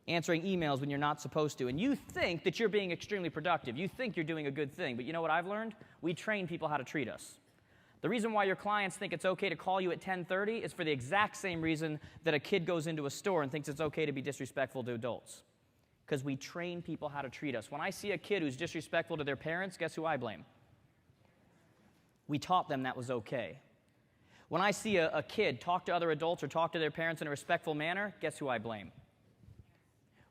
Answering emails when you're not supposed to. And you think that you're being extremely productive. You think you're doing a good thing. But you know what I've learned? We train people how to treat us. The reason why your clients think it's okay to call you at 10:30 is for the exact same reason that a kid goes into a store and thinks it's okay to be disrespectful to adults. Because we train people how to treat us. When I see a kid who's disrespectful to their parents, guess who I blame? We taught them that was okay. When I see a kid talk to other adults or talk to their parents in a respectful manner, guess who I blame?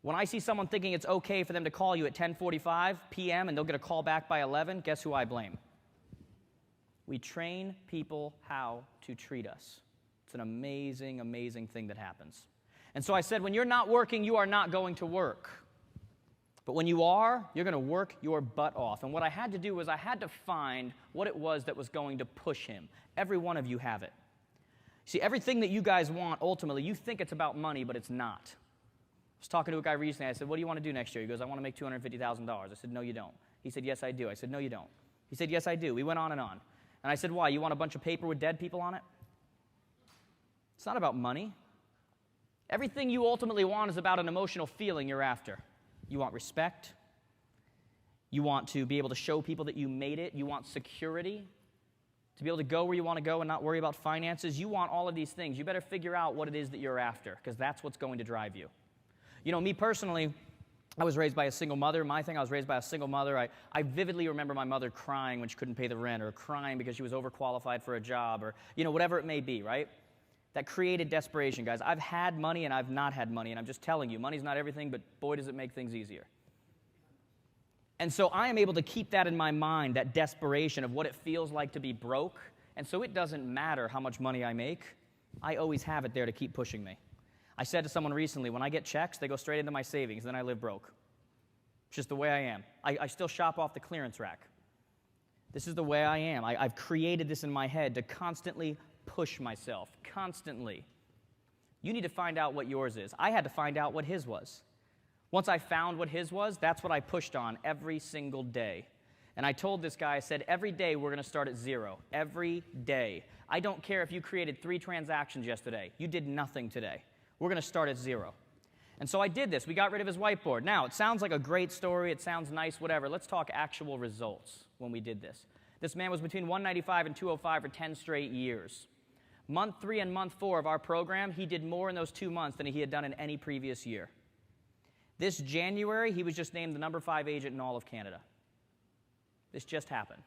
When I see someone thinking it's okay for them to call you at 10:45 p.m. and they'll get a call back by 11, guess who I blame? We train people how to treat us. It's an amazing, amazing thing that happens. And so I said, when you're not working, you are not going to work. But when you are, you're going to work your butt off. And what I had to do was I had to find what it was that was going to push him. Every one of you have it. See, everything that you guys want, ultimately, you think it's about money, but it's not. I was talking to a guy recently. I said, what do you want to do next year? He goes, I want to make $250,000. I said, no, you don't. He said, yes, I do. I said, no, you don't. He said, yes, I do. We went on and on. And I said, why? You want a bunch of paper with dead people on it? It's not about money. Everything you ultimately want is about an emotional feeling you're after. You want respect. You want to be able to show people that you made it. You want security. To be able to go where you want to go and not worry about finances. You want all of these things. You better figure out what it is that you're after, because that's what's going to drive you. You know, me personally, I was raised by a single mother. My thing, I was raised by a single mother. I vividly remember my mother crying when she couldn't pay the rent, or crying because she was overqualified for a job, or, you know, whatever it may be, right? That created desperation, guys. I've had money and I've not had money, and I'm just telling you, money's not everything, but boy, does it make things easier. And so I am able to keep that in my mind, that desperation of what it feels like to be broke, and so it doesn't matter how much money I make. I always have it there to keep pushing me. I said to someone recently, when I get checks, they go straight into my savings, then I live broke. It's just the way I am. I still shop off the clearance rack. This is the way I am. I've created this in my head to constantly push myself, constantly. You need to find out what yours is. I had to find out what his was. Once I found what his was, that's what I pushed on every single day. And I told this guy, I said, every day we're going to start at zero. Every day. I don't care if you created 3 transactions yesterday. You did nothing today. We're going to start at zero. And so I did this. We got rid of his whiteboard. Now, it sounds like a great story. It sounds nice, whatever. Let's talk actual results when we did this. This man was between 195 and 205 for 10 straight years. Month 3 and month 4 of our program, he did more in those 2 months than he had done in any previous year. This January, he was just named the number 5 agent in all of Canada. This just happened.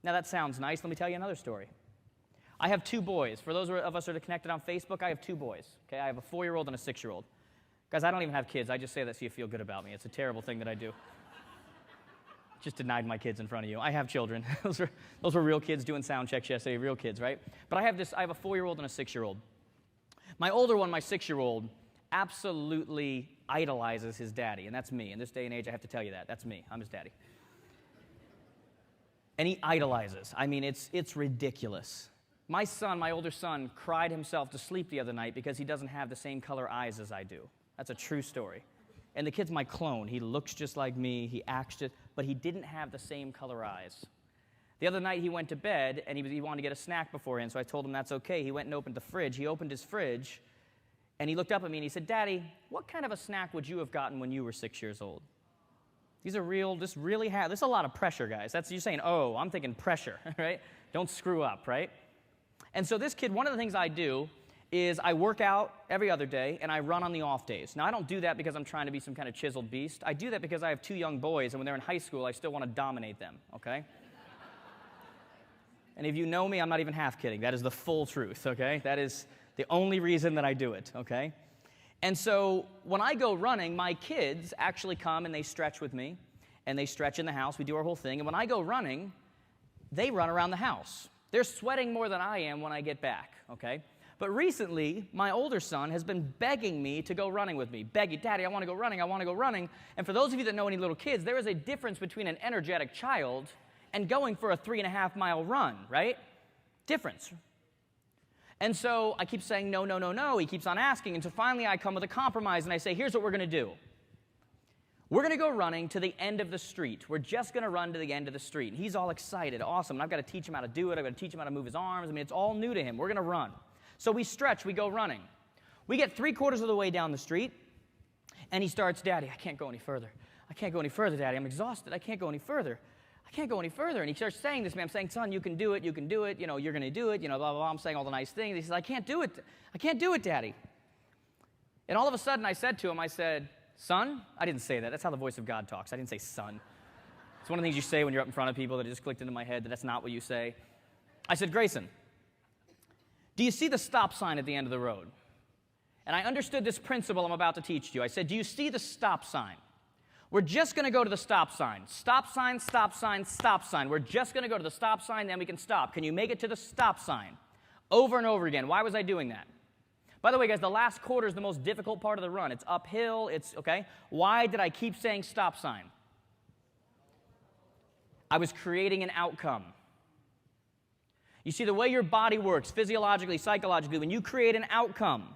Now, that sounds nice. Let me tell you another story. I have 2 boys. For those of us that are connected on Facebook, I have 2 boys. Okay, I have a 4-year-old and a 6-year-old. Guys, I don't even have kids. I just say that so you feel good about me. It's a terrible thing that I do. Just denied my kids in front of you. I have children. Those were real kids doing sound checks yesterday, real kids, right? But I have a 4-year-old and a 6-year-old. My older one, my 6-year-old, absolutely idolizes his daddy, and that's me. In this day and age, I have to tell you that. That's me. I'm his daddy. And he idolizes. I mean, it's ridiculous. My son, my older son, cried himself to sleep the other night because he doesn't have the same color eyes as I do. That's a true story. And the kid's my clone. He looks just like me. He acts just, but he didn't have the same color eyes. The other night he went to bed, and he wanted to get a snack beforehand, so I told him that's okay. He went and opened the fridge. He opened his fridge, and he looked up at me, and he said, Daddy, what kind of a snack would you have gotten when you were 6 years old? These are real, this is a lot of pressure, guys. You're saying, oh, I'm thinking pressure, right? Don't screw up, right? And so this kid, one of the things I do is I work out every other day, and I run on the off days. Now, I don't do that because I'm trying to be some kind of chiseled beast. I do that because I have 2 young boys, and when they're in high school, I still want to dominate them, okay? And if you know me, I'm not even half kidding. That is the full truth, okay? That is the only reason that I do it, okay? And so when I go running, my kids actually come and they stretch with me, and they stretch in the house. We do our whole thing. And when I go running, they run around the house. They're sweating more than I am when I get back, okay? But recently, my older son has been begging me to go running with me. Begging, Daddy, I want to go running, I want to go running. And for those of you that know any little kids, there is a difference between an energetic child and going for a 3.5-mile run, right? Difference. And so I keep saying, no, no, no, no. He keeps on asking. And so finally I come with a compromise and I say, here's what we're going to do. We're going to go running to the end of the street. We're just going to run to the end of the street. And he's all excited. Awesome. And I've got to teach him how to do it. I've got to teach him how to move his arms. I mean, it's all new to him. We're going to run. So we stretch. We go running. We get 3/4 of the way down the street. And he starts, Daddy, I can't go any further. I can't go any further, Daddy. I'm exhausted. I can't go any further. I can't go any further. And he starts saying this to me. I'm saying, son, you can do it. You can do it. You know, you're going to do it. You know, blah, blah, blah. I'm saying all the nice things. He says, I can't do it. I can't do it, Daddy. And all of a sudden I said to him, I said, son? I didn't say that. That's how the voice of God talks. I didn't say son. It's one of the things you say when you're up in front of people that it just clicked into my head that that's not what you say. I said, Grayson, do you see the stop sign at the end of the road? And I understood this principle I'm about to teach you. I said, do you see the stop sign? We're just going to go to the stop sign. Stop sign, stop sign, stop sign. We're just going to go to the stop sign, then we can stop. Can you make it to the stop sign? Over and over again. Why was I doing that? By the way, guys, the last quarter is the most difficult part of the run. It's uphill. Okay? Why did I keep saying stop sign? I was creating an outcome. You see, the way your body works, physiologically, psychologically, when you create an outcome,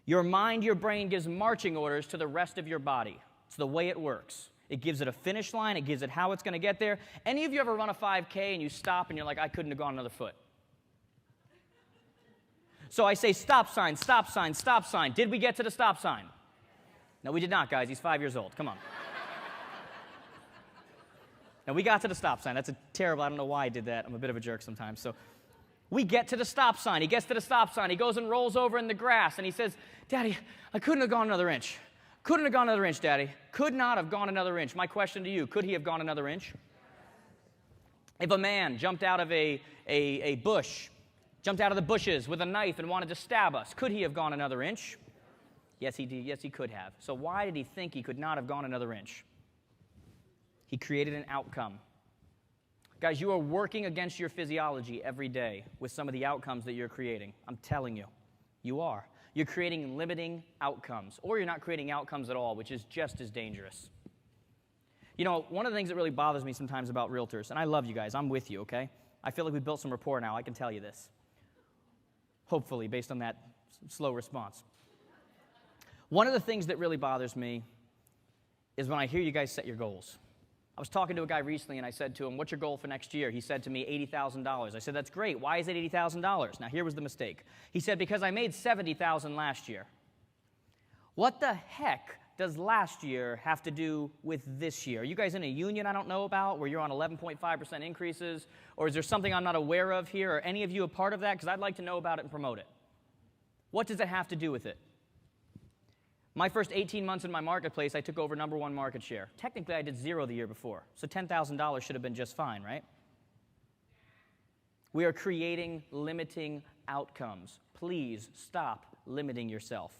your mind, your brain gives marching orders to the rest of your body. It's the way it works. It gives it a finish line. It gives it how it's going to get there. Any of you ever run a 5K and you stop and you're like, I couldn't have gone another foot? So I say stop sign, stop sign, stop sign. Did we get to the stop sign? No, we did not, guys. He's 5 years old. Come on. And we got to the stop sign. That's a terrible, I don't know why I did that. I'm a bit of a jerk sometimes. So we get to the stop sign. He gets to the stop sign. He goes and rolls over in the grass and he says, Daddy, I couldn't have gone another inch. Couldn't have gone another inch, Daddy. Could not have gone another inch. My question to you, could he have gone another inch? If a man jumped out of a bush, jumped out of the bushes with a knife and wanted to stab us, could he have gone another inch? Yes, he did. Yes, he could have. So why did he think he could not have gone another inch? He created an outcome. Guys, you are working against your physiology every day with some of the outcomes that you're creating. I'm telling you, you are. You're creating limiting outcomes, or you're not creating outcomes at all, which is just as dangerous. You know, one of the things that really bothers me sometimes about realtors, and I love you guys, I'm with you, okay? I feel like we've built some rapport now, I can tell you this. Hopefully, based on that slow response. One of the things that really bothers me is when I hear you guys set your goals. I was talking to a guy recently, and I said to him, what's your goal for next year? He said to me, $80,000. I said, that's great. Why is it $80,000? Now, here was the mistake. He said, because I made $70,000 last year. What the heck does last year have to do with this year? Are you guys in a union I don't know about where you're on 11.5% increases? Or is there something I'm not aware of here? Are any of you a part of that? Because I'd like to know about it and promote it. What does it have to do with it? My first 18 months in my marketplace, I took over #1 market share. Technically, I did 0 the year before, so $10,000 should have been just fine, right? We are creating limiting outcomes. Please stop limiting yourself.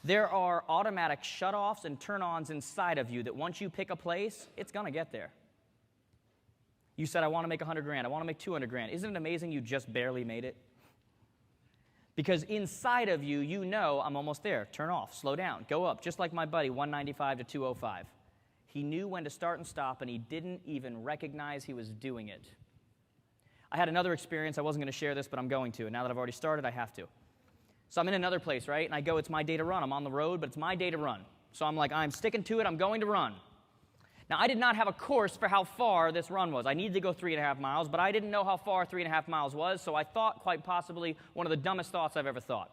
There are automatic shutoffs and turn-ons inside of you that once you pick a place, it's going to get there. You said, I want to make 100 grand. I want to make 200 grand. Isn't it amazing you just barely made it? Because inside of you, you know, I'm almost there. Turn off, slow down, go up. Just like my buddy, 195 to 205. He knew when to start and stop, and he didn't even recognize he was doing it. I had another experience. I wasn't going to share this, but I'm going to. And now that I've already started, I have to. So I'm in another place, right? And I go, it's my day to run. I'm on the road, but it's my day to run. So I'm like, I'm sticking to it. I'm going to run. Now, I did not have a course for how far this run was. I needed to go 3.5 miles, but I didn't know how far 3.5 miles was, so I thought quite possibly one of the dumbest thoughts I've ever thought.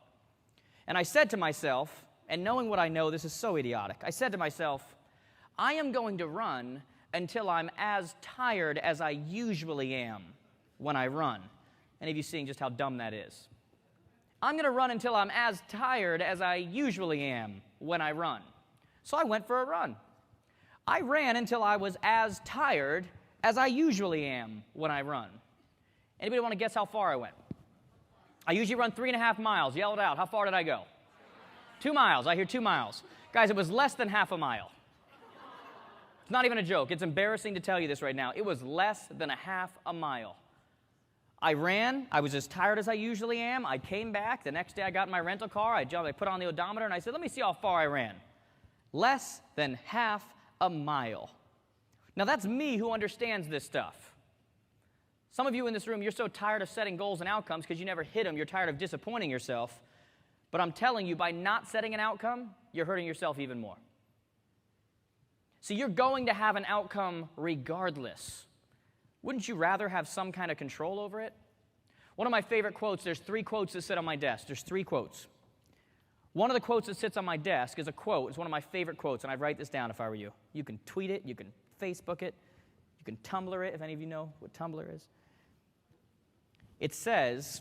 And I said to myself, and knowing what I know, this is so idiotic, I said to myself, I am going to run until I'm as tired as I usually am when I run. Any of you seeing just how dumb that is? I'm going to run until I'm as tired as I usually am when I run. So I went for a run. I ran until I was as tired as I usually am when I run. Anybody want to guess how far I went? I usually run 3.5 miles. Yell it out. How far did I go? 2 miles. I hear 2 miles. Guys, it was less than half a mile. It's not even a joke. It's embarrassing to tell you this right now. It was less than a half a mile. I ran. I was as tired as I usually am. I came back. The next day I got in my rental car. I jumped. I put on the odometer, and I said, let me see how far I ran. Less than half a mile. Now, that's me who understands this stuff. Some of you in this room, you're so tired of setting goals and outcomes because you never hit them. You're tired of disappointing yourself. But I'm telling you, by not setting an outcome, you're hurting yourself even more. So you're going to have an outcome regardless. Wouldn't you rather have some kind of control over it? One of my favorite quotes, there's 3 quotes that sit on my desk. There's 3 quotes. One of the quotes that sits on my desk is a quote. It's one of my favorite quotes, and I'd write this down if I were you. You can tweet it. You can Facebook it. You can Tumblr it, if any of you know what Tumblr is. It says,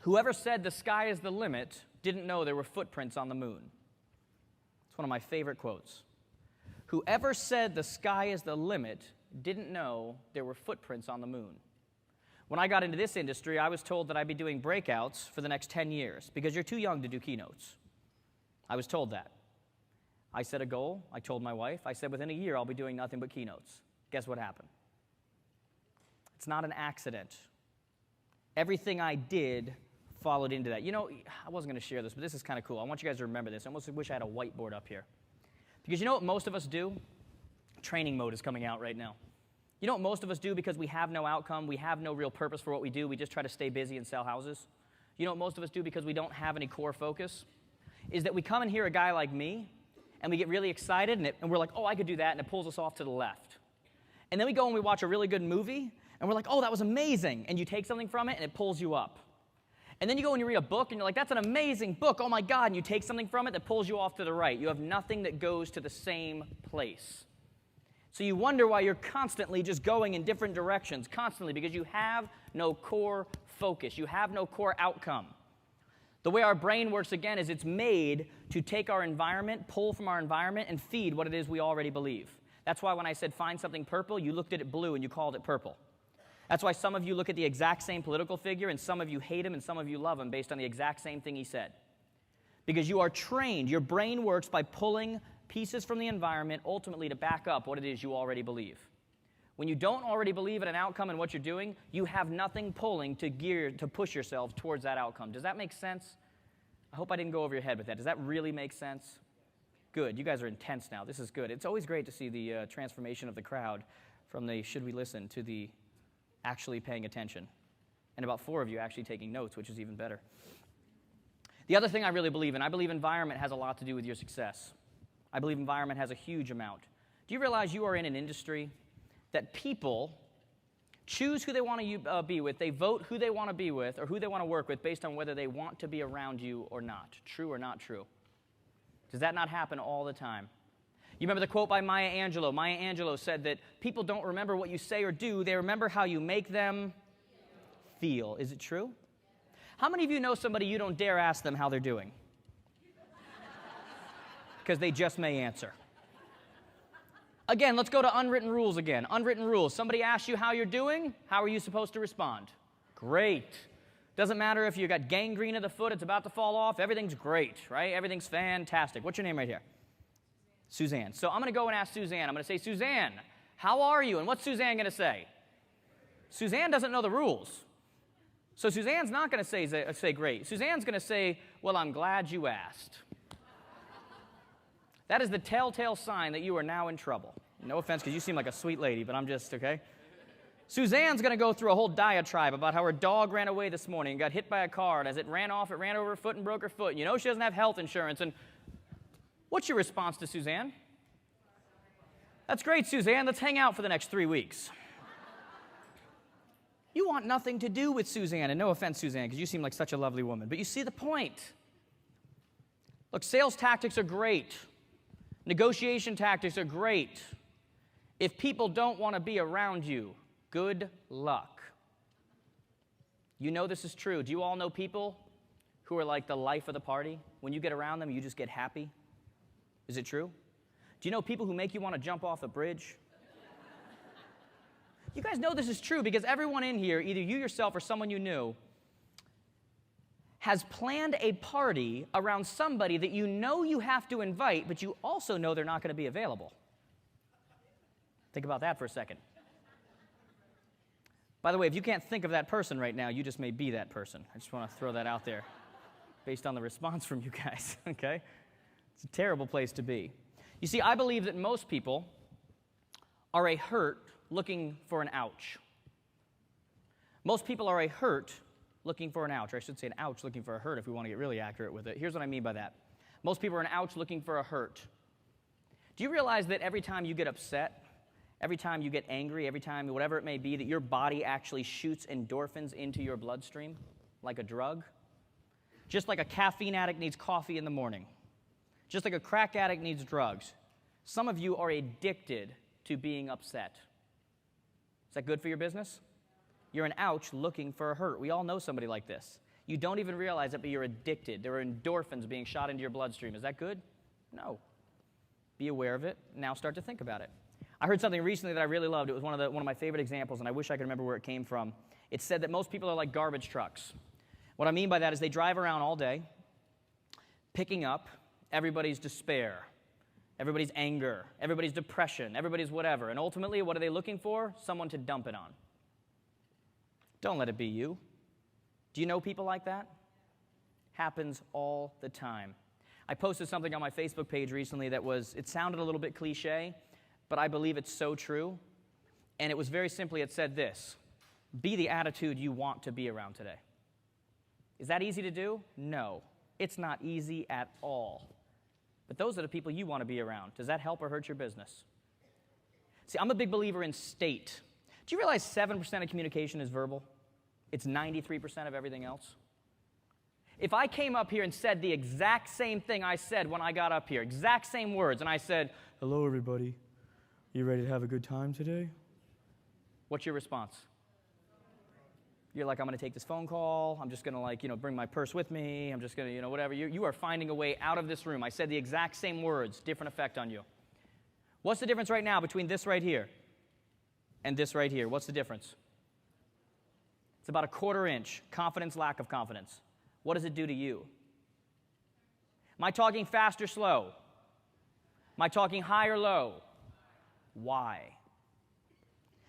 whoever said the sky is the limit didn't know there were footprints on the moon. It's one of my favorite quotes. Whoever said the sky is the limit didn't know there were footprints on the moon. When I got into this industry, I was told that I'd be doing breakouts for the next 10 years because you're too young to do keynotes. I was told that. I set a goal. I told my wife. I said within a year I'll be doing nothing but keynotes. Guess what happened? It's not an accident. Everything I did followed into that. You know, I wasn't going to share this, but this is kind of cool. I want you guys to remember this. I almost wish I had a whiteboard up here. Because you know what most of us do? Training mode is coming out right now. You know what most of us do because we have no outcome, we have no real purpose for what we do, we just try to stay busy and sell houses? You know what most of us do because we don't have any core focus? Is that we come and hear a guy like me, and we get really excited, and we're like, oh, I could do that, and it pulls us off to the left. And then we go and we watch a really good movie, and we're like, oh, that was amazing. And you take something from it, and it pulls you up. And then you go and you read a book, and you're like, that's an amazing book. Oh, my God. And you take something from it that pulls you off to the right. You have nothing that goes to the same place. So you wonder why you're constantly just going in different directions, constantly, because you have no core focus. You have no core outcome. The way our brain works, again, is it's made to take our environment, pull from our environment, and feed what it is we already believe. That's why when I said find something purple, you looked at it blue and you called it purple. That's why some of you look at the exact same political figure and some of you hate him and some of you love him based on the exact same thing he said. Because you are trained, your brain works by pulling pieces from the environment ultimately to back up what it is you already believe. When you don't already believe in an outcome and what you're doing, you have nothing pulling to push yourself towards that outcome. Does that make sense? I hope I didn't go over your head with that. Does that really make sense? Good. You guys are intense now. This is good. It's always great to see the transformation of the crowd from the should we listen to the actually paying attention. And about 4 of you actually taking notes, which is even better. The other thing I really believe in, I believe environment has a lot to do with your success. I believe environment has a huge amount. Do you realize you are in an industry that people choose who they want to be with, they vote who they want to be with or who they want to work with based on whether they want to be around you or not? True or not true? Does that not happen all the time? You remember the quote by Maya Angelou? Maya Angelou said that people don't remember what you say or do, they remember how you make them feel. Is it true? How many of you know somebody you don't dare ask them how they're doing? Because they just may answer. Again, let's go to unwritten rules again. Unwritten rules. Somebody asks you how you're doing, how are you supposed to respond? Great. Doesn't matter if you got gangrene of the foot, it's about to fall off, everything's great, right? Everything's fantastic. What's your name right here? Suzanne. So I'm going to go and ask Suzanne. I'm going to say, Suzanne, how are you? And what's Suzanne going to say? Suzanne doesn't know the rules. So Suzanne's not going to say great. Suzanne's going to say, well, I'm glad you asked. That is the telltale sign that you are now in trouble. No offense, because you seem like a sweet lady, but I'm just, okay? Suzanne's going to go through a whole diatribe about how her dog ran away this morning and got hit by a car, and as it ran off, it ran over her foot and broke her foot. You know she doesn't have health insurance, and what's your response to Suzanne? That's great, Suzanne. Let's hang out for the next 3 weeks. You want nothing to do with Suzanne, and no offense, Suzanne, because you seem like such a lovely woman, but you see the point. Look, sales tactics are great. Negotiation tactics are great. If people don't want to be around you, good luck. You know this is true. Do you all know people who are like the life of the party? When you get around them, you just get happy. Is it true? Do you know people who make you want to jump off a bridge? You guys know this is true because everyone in here, either you yourself or someone you knew, has planned a party around somebody that you know you have to invite, but you also know they're not going to be available. Think about that for a second. By the way, if you can't think of that person right now, you just may be that person. I just want to throw that out there based on the response from you guys, okay? It's a terrible place to be. You see, I believe that most people are a hurt looking for an ouch. Most people are a hurt looking for an ouch, or I should say an ouch looking for a hurt if we want to get really accurate with it. Here's what I mean by that. Most people are an ouch looking for a hurt. Do you realize that every time you get upset, every time you get angry, every time, whatever it may be, that your body actually shoots endorphins into your bloodstream like a drug? Just like a caffeine addict needs coffee in the morning. Just like a crack addict needs drugs. Some of you are addicted to being upset. Is that good for your business? You're an ouch looking for a hurt. We all know somebody like this. You don't even realize it, but you're addicted. There are endorphins being shot into your bloodstream. Is that good? No. Be aware of it. Now start to think about it. I heard something recently that I really loved. It was one of my favorite examples, and I wish I could remember where it came from. It said that most people are like garbage trucks. What I mean by that is they drive around all day, picking up everybody's despair, everybody's anger, everybody's depression, everybody's whatever. And ultimately, what are they looking for? Someone to dump it on. Don't let it be you. Do you know people like that? Happens all the time. I posted something on my Facebook page recently that it sounded a little bit cliche, but I believe it's so true. And it was very simply, it said this: be the attitude you want to be around today. Is that easy to do? No. It's not easy at all. But those are the people you want to be around. Does that help or hurt your business? See, I'm a big believer in state. Do you realize 7% of communication is verbal? It's 93% of everything else. If I came up here and said the exact same thing I said when I got up here, exact same words, and I said, "Hello, everybody. You ready to have a good time today?" What's your response? You're like, "I'm going to take this phone call. I'm just going to, bring my purse with me. I'm just going to, whatever." You are finding a way out of this room. I said the exact same words, different effect on you. What's the difference right now between this right here and this right here? What's the difference? It's about a 1/4 inch. Confidence, lack of confidence. What does it do to you? Am I talking fast or slow? Am I talking high or low? Why?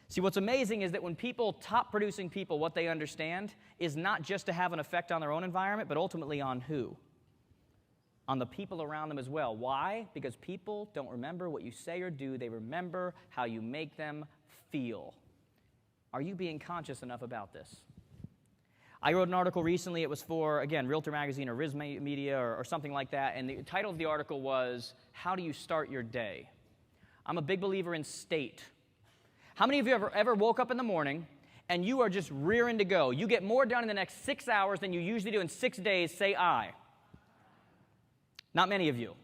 See, what's amazing is that when top producing people, what they understand is not just to have an effect on their own environment, but ultimately on who? On the people around them as well. Why? Because people don't remember what you say or do. They remember how you make them feel. Are you being conscious enough about this? I wrote an article recently. It was for, again, Realtor Magazine or Riz Media or something like that, and the title of the article was, "How do you start your day?" I'm a big believer in state. How many of you ever woke up in the morning and you are just rearing to go? You get more done in the next 6 hours than you usually do in 6 days. Say aye. Not many of you.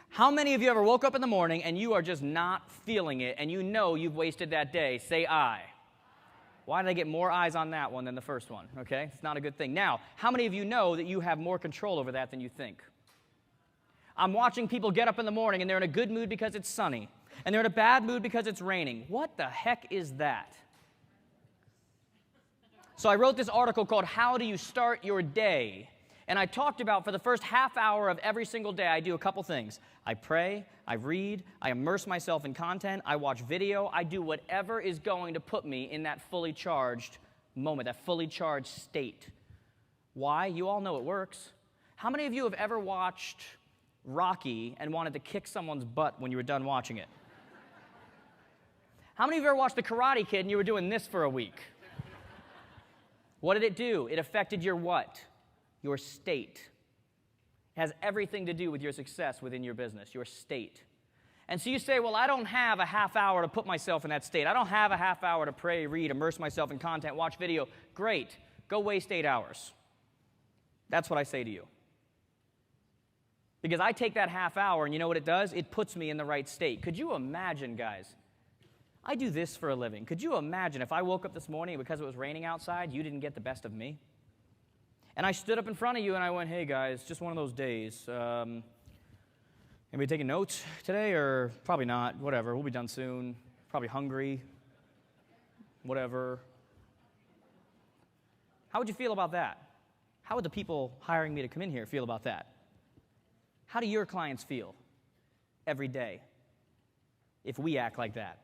How many of you ever woke up in the morning and you are just not feeling it and you know you've wasted that day? Say aye. Why did I get more eyes on that one than the first one? Okay, it's not a good thing. Now, how many of you know that you have more control over that than you think? I'm watching people get up in the morning and they're in a good mood because it's sunny, and they're in a bad mood because it's raining. What the heck is that? So I wrote this article called "How Do You Start Your Day?" And I talked about, for the first half hour of every single day, I do a couple things. I pray, I read, I immerse myself in content, I watch video, I do whatever is going to put me in that fully charged moment, that fully charged state. Why? You all know it works. How many of you have ever watched Rocky and wanted to kick someone's butt when you were done watching it? How many of you ever watched The Karate Kid and you were doing this for a week? What did it do? It affected your what? Your state. It has everything to do with your success within your business, your state. And so you say, "Well, I don't have a half hour to put myself in that state. I don't have a half hour to pray, read, immerse myself in content, watch video." Great. Go waste 8 hours. That's what I say to you. Because I take that half hour, and you know what it does? It puts me in the right state. Could you imagine, guys? I do this for a living. Could you imagine if I woke up this morning and because it was raining outside, you didn't get the best of me? And I stood up in front of you and I went, "Hey guys, just one of those days. Anybody taking notes today?" Or probably not, whatever, we'll be done soon. Probably hungry, whatever. How would you feel about that? How would the people hiring me to come in here feel about that? How do your clients feel every day if we act like that?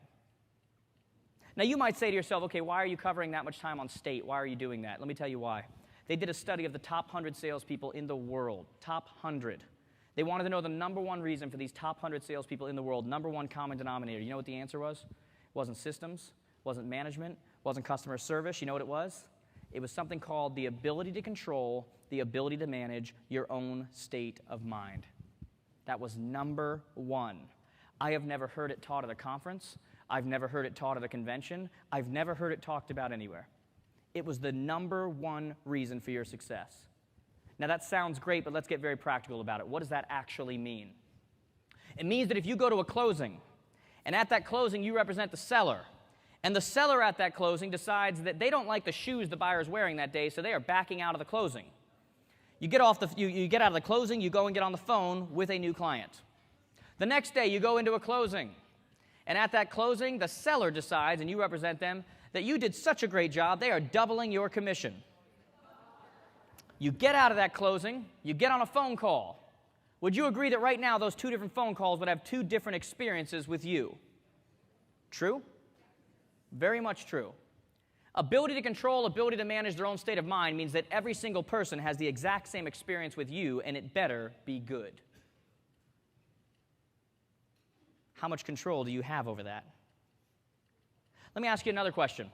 Now, you might say to yourself, okay, why are you covering that much time on state? Why are you doing that? Let me tell you why. They did a study of the top 100 salespeople in the world. Top 100. They wanted to know the number one reason for these top 100 salespeople in the world, number one common denominator. You know what the answer was? It wasn't systems, wasn't management, wasn't customer service. You know what it was? It was something called the ability to control, the ability to manage your own state of mind. That was number one. I have never heard it taught at a conference. I've never heard it taught at a convention. I've never heard it talked about anywhere. It was the number one reason for your success. Now that sounds great, but let's get very practical about it. What does that actually mean? It means that if you go to a closing, and at that closing you represent the seller, and the seller at that closing decides that they don't like the shoes the buyer is wearing that day, so they are backing out of the closing. You get out of the closing, you go and get on the phone with a new client. The next day you go into a closing, and at that closing the seller decides, and you represent them, that you did such a great job, they are doubling your commission. You get out of that closing, you get on a phone call. Would you agree that right now those two different phone calls would have two different experiences with you? True? Very much true. Ability to control, ability to manage their own state of mind means that every single person has the exact same experience with you, and it better be good. How much control do you have over that? Let me ask you another question.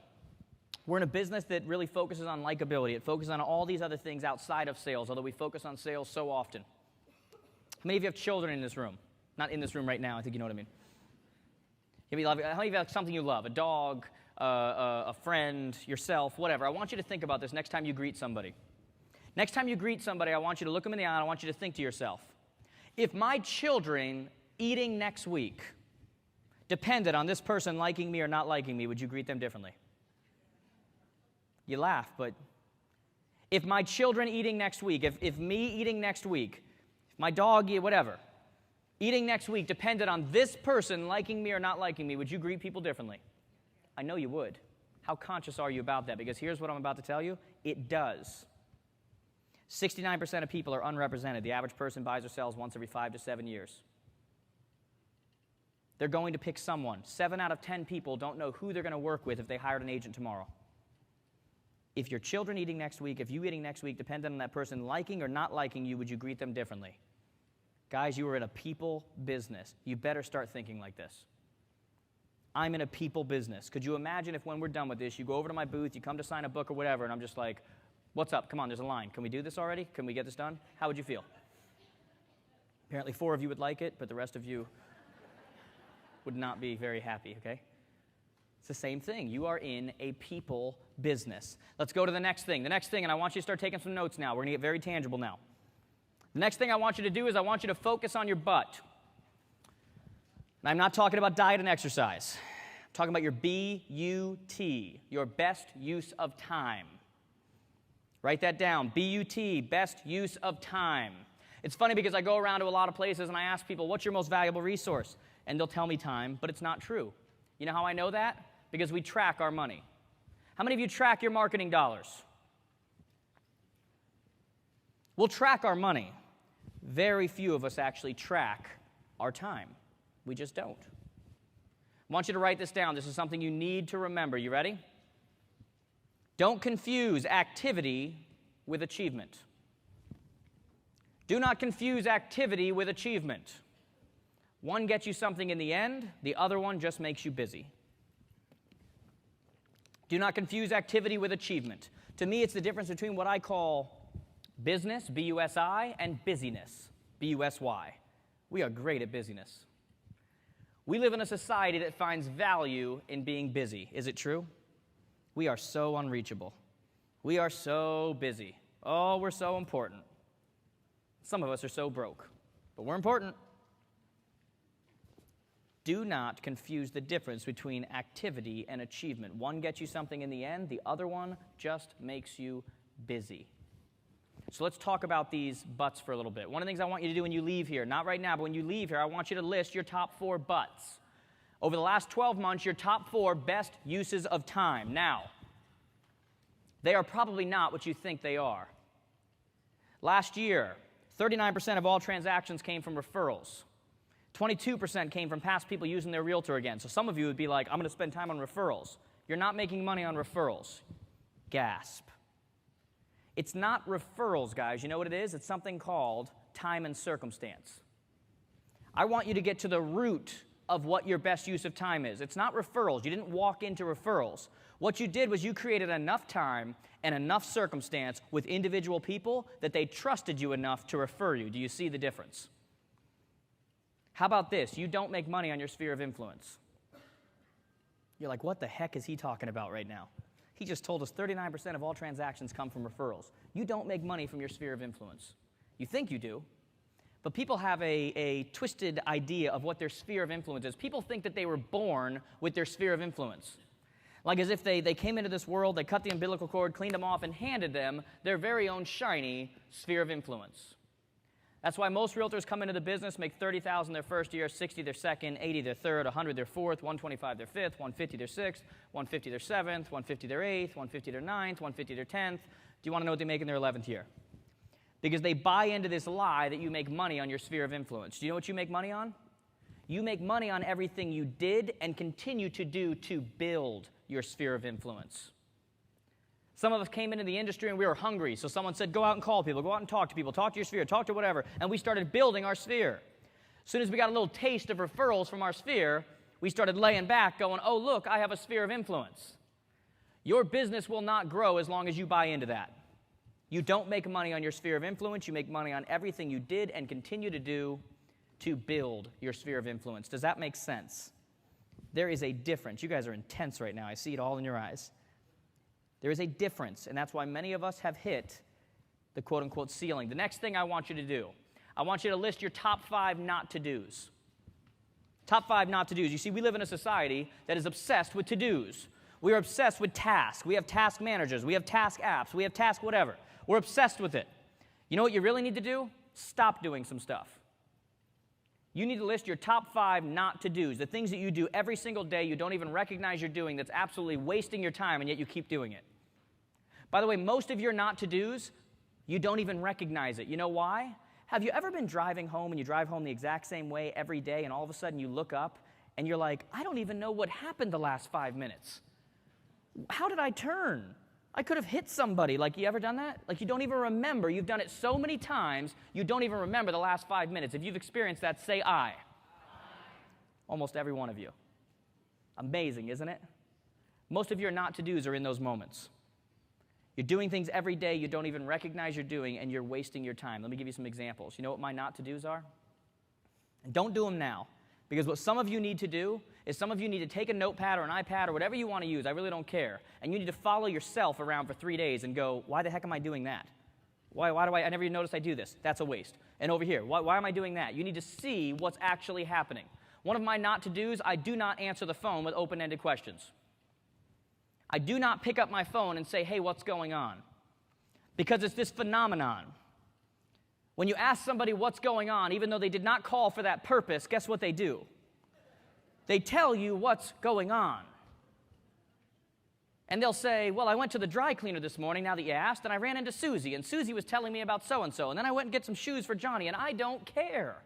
We're in a business that really focuses on likability. It focuses on all these other things outside of sales, although we focus on sales so often. How many of you have children in this room? Not in this room right now, I think you know what I mean. How many of you have something you love? A dog, a friend, yourself, whatever. I want you to think about this next time you greet somebody. Next time you greet somebody, I want you to look them in the eye and I want you to think to yourself, if my children eating next week depended on this person liking me or not liking me, would you greet them differently? You laugh, but if my children eating next week, if me eating next week, if my dog, whatever, eating next week depended on this person liking me or not liking me, would you greet people differently? I know you would. How conscious are you about that? Because here's what I'm about to tell you. It does. 69% of people are unrepresented. The average person buys or sells once every 5 to 7 years. They're going to pick someone. 7 out of 10 people don't know who they're going to work with if they hired an agent tomorrow. If your children eating next week, if you eating next week, depending on that person liking or not liking you, would you greet them differently? Guys, you are in a people business. You better start thinking like this. I'm in a people business. Could you imagine if when we're done with this, you go over to my booth, you come to sign a book or whatever, and I'm just like, what's up? Come on, there's a line. Can we do this already? Can we get this done? How would you feel? Apparently 4 of you would like it, but the rest of you would not be very happy, okay? It's the same thing. You are in a people business. Let's go to the next thing. The next thing, and I want you to start taking some notes now. We're going to get very tangible now. The next thing I want you to do is I want you to focus on your butt. And I'm not talking about diet and exercise. I'm talking about your B-U-T, your best use of time. Write that down. B-U-T, best use of time. It's funny because I go around to a lot of places and I ask people, what's your most valuable resource? And they'll tell me time, but it's not true. You know how I know that? Because we track our money. How many of you track your marketing dollars? We'll track our money. Very few of us actually track our time. We just don't. I want you to write this down. This is something you need to remember. You ready? Don't confuse activity with achievement. Do not confuse activity with achievement. One gets you something in the end, the other one just makes you busy. Do not confuse activity with achievement. To me, it's the difference between what I call business, B-U-S-I, and busyness, B-U-S-Y. We are great at busyness. We live in a society that finds value in being busy. Is it true? We are so unreachable. We are so busy. Oh, we're so important. Some of us are so broke, but we're important. Do not confuse the difference between activity and achievement. One gets you something in the end, the other one just makes you busy. So let's talk about these butts for a little bit. One of the things I want you to do when you leave here, not right now, but when you leave here, I want you to list your top 4 butts. Over the last 12 months, your top 4 best uses of time. Now, they are probably not what you think they are. Last year, 39% of all transactions came from referrals. 22% came from past people using their realtor again. So some of you would be like, I'm going to spend time on referrals. You're not making money on referrals. Gasp. It's not referrals, guys. You know what it is? It's something called time and circumstance. I want you to get to the root of what your best use of time is. It's not referrals. You didn't walk into referrals. What you did was you created enough time and enough circumstance with individual people that they trusted you enough to refer you. Do you see the difference? How about this? You don't make money on your sphere of influence. You're like, what the heck is he talking about right now? He just told us 39% of all transactions come from referrals. You don't make money from your sphere of influence. You think you do, but people have a twisted idea of what their sphere of influence is. People think that they were born with their sphere of influence. Like as if they came into this world, they cut the umbilical cord, cleaned them off, and handed them their very own shiny sphere of influence. That's why most realtors come into the business, make $30,000 their first year, $60,000 their second, $80,000 their third, $100,000 their fourth, $125,000 their fifth, $150,000 their sixth, $150,000 their seventh, $150,000 their eighth, $150,000 their ninth, $150,000 their 10th. Do you want to know what they make in their 11th year? Because they buy into this lie that you make money on your sphere of influence. Do you know what you make money on? You make money on everything you did and continue to do to build your sphere of influence. Some of us came into the industry and we were hungry, so someone said, go out and call people, go out and talk to people, talk to your sphere, talk to whatever, and we started building our sphere. As soon as we got a little taste of referrals from our sphere, we started laying back going, oh, look, I have a sphere of influence. Your business will not grow as long as you buy into that. You don't make money on your sphere of influence, you make money on everything you did and continue to do to build your sphere of influence. Does that make sense? There is a difference. You guys are intense right now. I see it all in your eyes. There is a difference, and that's why many of us have hit the quote-unquote ceiling. The next thing I want you to do, I want you to list your top 5 not-to-dos. Top 5 not-to-dos. You see, we live in a society that is obsessed with to-dos. We are obsessed with tasks. We have task managers. We have task apps. We have task whatever. We're obsessed with it. You know what you really need to do? Stop doing some stuff. You need to list your top 5 not-to-dos, the things that you do every single day you don't even recognize you're doing that's absolutely wasting your time, and yet you keep doing it. By the way, most of your not-to-dos, you don't even recognize it. You know why? Have you ever been driving home and you drive home the exact same way every day, and all of a sudden you look up and you're like, I don't even know what happened the last 5 minutes. How did I turn? I could have hit somebody. Like, you ever done that? Like, you don't even remember. You've done it so many times, you don't even remember the last 5 minutes. If you've experienced that, say I. Almost every one of you. Amazing, isn't it? Most of your not-to-dos are in those moments. You're doing things every day you don't even recognize you're doing, and you're wasting your time. Let me give you some examples. You know what my not-to-dos are? And don't do them now. Because what some of you need to do is some of you need to take a notepad or an iPad or whatever you want to use, I really don't care, and you need to follow yourself around for 3 days and go, why the heck am I doing that? Why do I never even noticed I do this? That's a waste. And over here, why am I doing that? You need to see what's actually happening. One of my not-to-dos, I do not answer the phone with open-ended questions. I do not pick up my phone and say, hey, what's going on? Because it's this phenomenon. When you ask somebody what's going on, even though they did not call for that purpose, guess what they do? They tell you what's going on. And they'll say, well, I went to the dry cleaner this morning, now that you asked, and I ran into Susie, and Susie was telling me about so-and-so, and then I went and get some shoes for Johnny, and I don't care.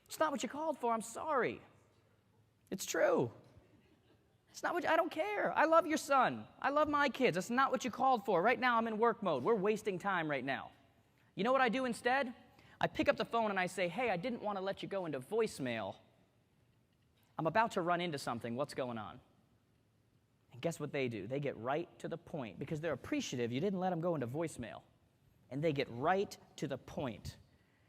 It's not what you called for, I'm sorry. It's true. It's not what I don't care. I love your son. I love my kids. That's not what you called for. Right now, I'm in work mode. We're wasting time right now. You know what I do instead? I pick up the phone and I say, hey, I didn't want to let you go into voicemail. I'm about to run into something. What's going on? And guess what they do? They get right to the point because they're appreciative. You didn't let them go into voicemail. And they get right to the point.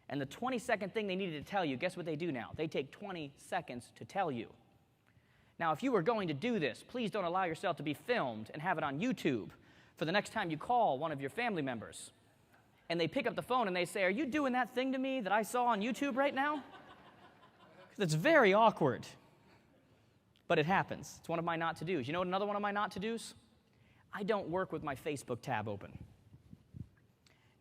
And the 20-second thing they needed to tell you, guess what they do now? They take 20 seconds to tell you. Now, if you were going to do this, please don't allow yourself to be filmed and have it on YouTube for the next time you call one of your family members. And they pick up the phone and they say, are you doing that thing to me that I saw on YouTube right now? Because it's very awkward. But it happens. It's one of my not-to-dos. You know what another one of my not-to-dos? I don't work with my Facebook tab open.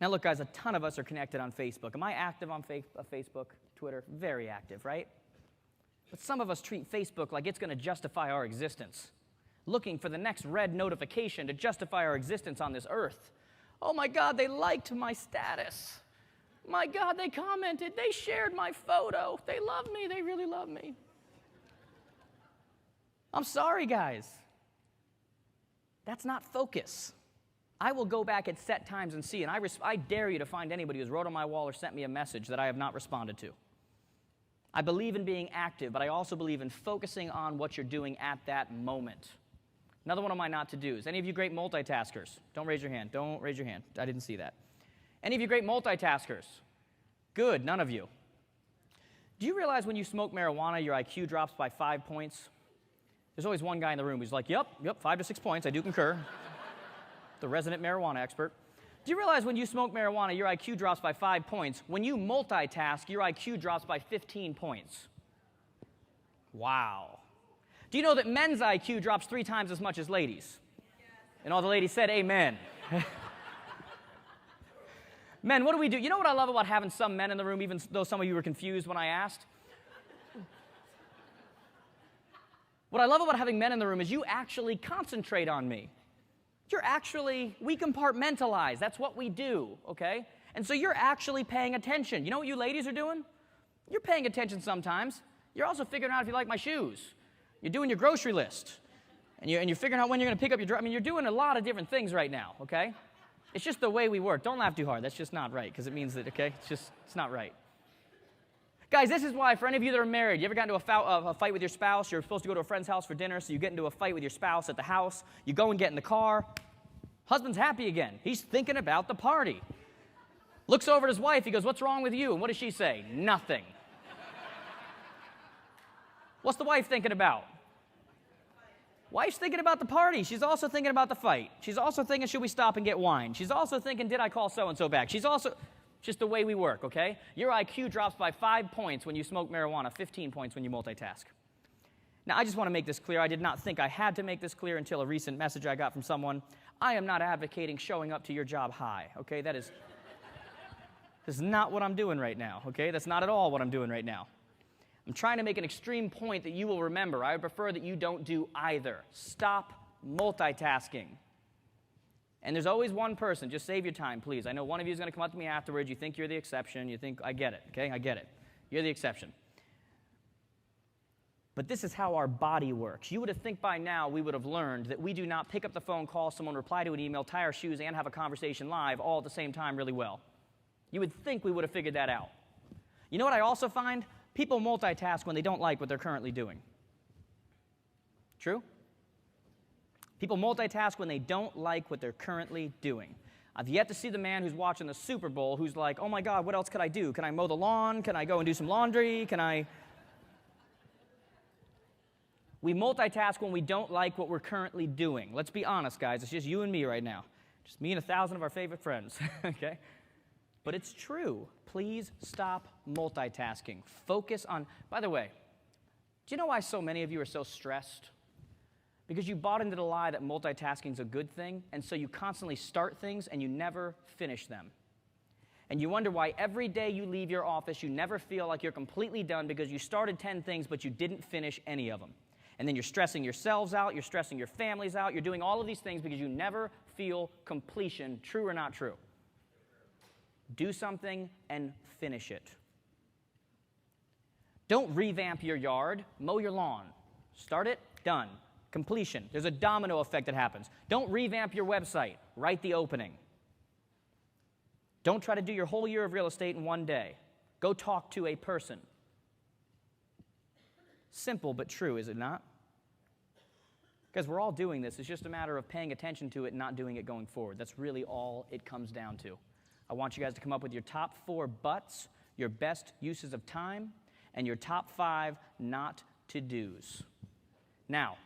Now, look, guys, a ton of us are connected on Facebook. Am I active on Facebook, Twitter? Very active, right? But some of us treat Facebook like it's going to justify our existence, looking for the next red notification to justify our existence on this earth. Oh my God, they liked my status. My God, they commented, they shared my photo. They love me, they really love me. I'm sorry, guys. That's not focus. I will go back at set times and see, and I dare you to find anybody who's wrote on my wall or sent me a message that I have not responded to. I believe in being active, but I also believe in focusing on what you're doing at that moment. Another one of my not to-dos. Any of you great multitaskers? Don't raise your hand. Don't raise your hand. I didn't see that. Any of you great multitaskers? Good, none of you. Do you realize when you smoke marijuana, your IQ drops by 5 points? There's always one guy in the room who's like, yep, 5 to 6 points, I do concur. The resident marijuana expert. Do you realize when you smoke marijuana, your IQ drops by 5 points? When you multitask, your IQ drops by 15 points. Wow. Do you know that men's IQ drops 3 times as much as ladies? Yes. And all the ladies said amen. Men, what do we do? You know what I love about having some men in the room, even though some of you were confused when I asked? What I love about having men in the room is you actually concentrate on me. We compartmentalize. That's what we do, okay? And so you're actually paying attention. You know what you ladies are doing? You're paying attention sometimes. You're also figuring out if you like my shoes. You're doing your grocery list. And you're figuring out when you're going to pick up your... I mean, you're doing a lot of different things right now, okay? It's just the way we work. Don't laugh too hard. That's just not right, because it means that, okay? It's not right. Guys, this is why, for any of you that are married, you ever got into a fight with your spouse? You're supposed to go to a friend's house for dinner, so you get into a fight with your spouse at the house. You go and get in the car. Husband's happy again. He's thinking about the party. Looks over at his wife. He goes, what's wrong with you? And what does she say? Nothing. What's the wife thinking about? Wife's thinking about the party. She's also thinking about the fight. She's also thinking, should we stop and get wine? She's also thinking, did I call so-and-so back? She's also... Just the way we work, okay? Your IQ drops by 5 points when you smoke marijuana, 15 points when you multitask. Now, I just want to make this clear. I did not think I had to make this clear until a recent message I got from someone. I am not advocating showing up to your job high, okay? This is not what I'm doing right now, okay? That's not at all what I'm doing right now. I'm trying to make an extreme point that you will remember. I would prefer that you don't do either. Stop multitasking. And there's always one person. Just save your time, please. I know one of you is going to come up to me afterwards. You think you're the exception. You think, I get it, okay? I get it. You're the exception. But this is how our body works. You would have think by now we would have learned that we do not pick up the phone, call someone, reply to an email, tie our shoes, and have a conversation live all at the same time really well. You would think we would have figured that out. You know what I also find? People multitask when they don't like what they're currently doing. True? People multitask when they don't like what they're currently doing. I've yet to see the man who's watching the Super Bowl who's like, oh my God, what else could I do? Can I mow the lawn? Can I go and do some laundry? We multitask when we don't like what we're currently doing. Let's be honest, guys. It's just you and me right now. Just me and 1,000 of our favorite friends, okay? But it's true. Please stop multitasking. Focus on... By the way, do you know why so many of you are so stressed? Because you bought into the lie that multitasking is a good thing, and so you constantly start things and you never finish them. And you wonder why every day you leave your office, you never feel like you're completely done because you started 10 things, but you didn't finish any of them. And then you're stressing yourselves out, you're stressing your families out, you're doing all of these things because you never feel completion, true or not true. Do something and finish it. Don't revamp your yard, mow your lawn. Start it, done. Completion. There's a domino effect that happens. Don't revamp your website. Write the opening. Don't try to do your whole year of real estate in one day. Go talk to a person. Simple but true, is it not? Because we're all doing this. It's just a matter of paying attention to it and not doing it going forward. That's really all it comes down to. I want you guys to come up with your top 4 buts, your best uses of time, and your top 5 not to-dos. Now,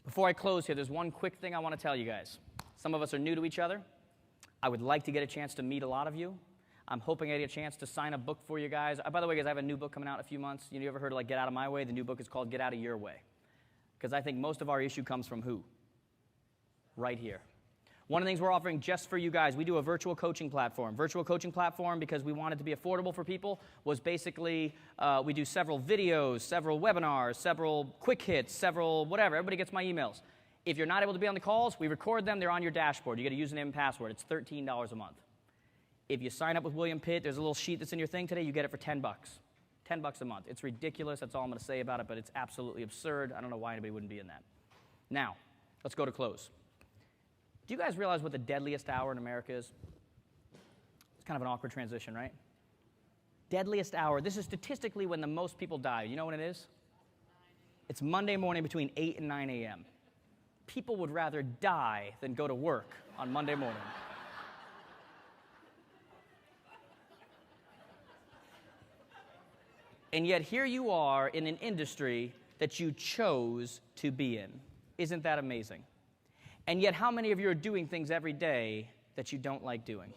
before I close here, there's one quick thing I want to tell you guys. Some of us are new to each other. I would like to get a chance to meet a lot of you. I'm hoping I get a chance to sign a book for you guys. By the way, guys, I have a new book coming out in a few months. You ever heard of Get Out of My Way? The new book is called Get Out of Your Way. Because I think most of our issue comes from who? Right here. One of the things we're offering just for you guys, we do a virtual coaching platform. Virtual coaching platform, because we want it to be affordable for people, was basically we do several videos, several webinars, several quick hits, several whatever. Everybody gets my emails. If you're not able to be on the calls, we record them. They're on your dashboard. You get a username and password. It's $13 a month. If you sign up with William Pitt, there's a little sheet that's in your thing today. You get it for $10. $10 a month. It's ridiculous. That's all I'm going to say about it, but it's absolutely absurd. I don't know why anybody wouldn't be in that. Now, let's go to close. Do you guys realize what the deadliest hour in America is? It's kind of an awkward transition, right? Deadliest hour. This is statistically when the most people die. You know when it is? It's Monday morning between 8 and 9 a.m. People would rather die than go to work on Monday morning. And yet here you are in an industry that you chose to be in. Isn't that amazing? And yet how many of you are doing things every day that you don't like doing?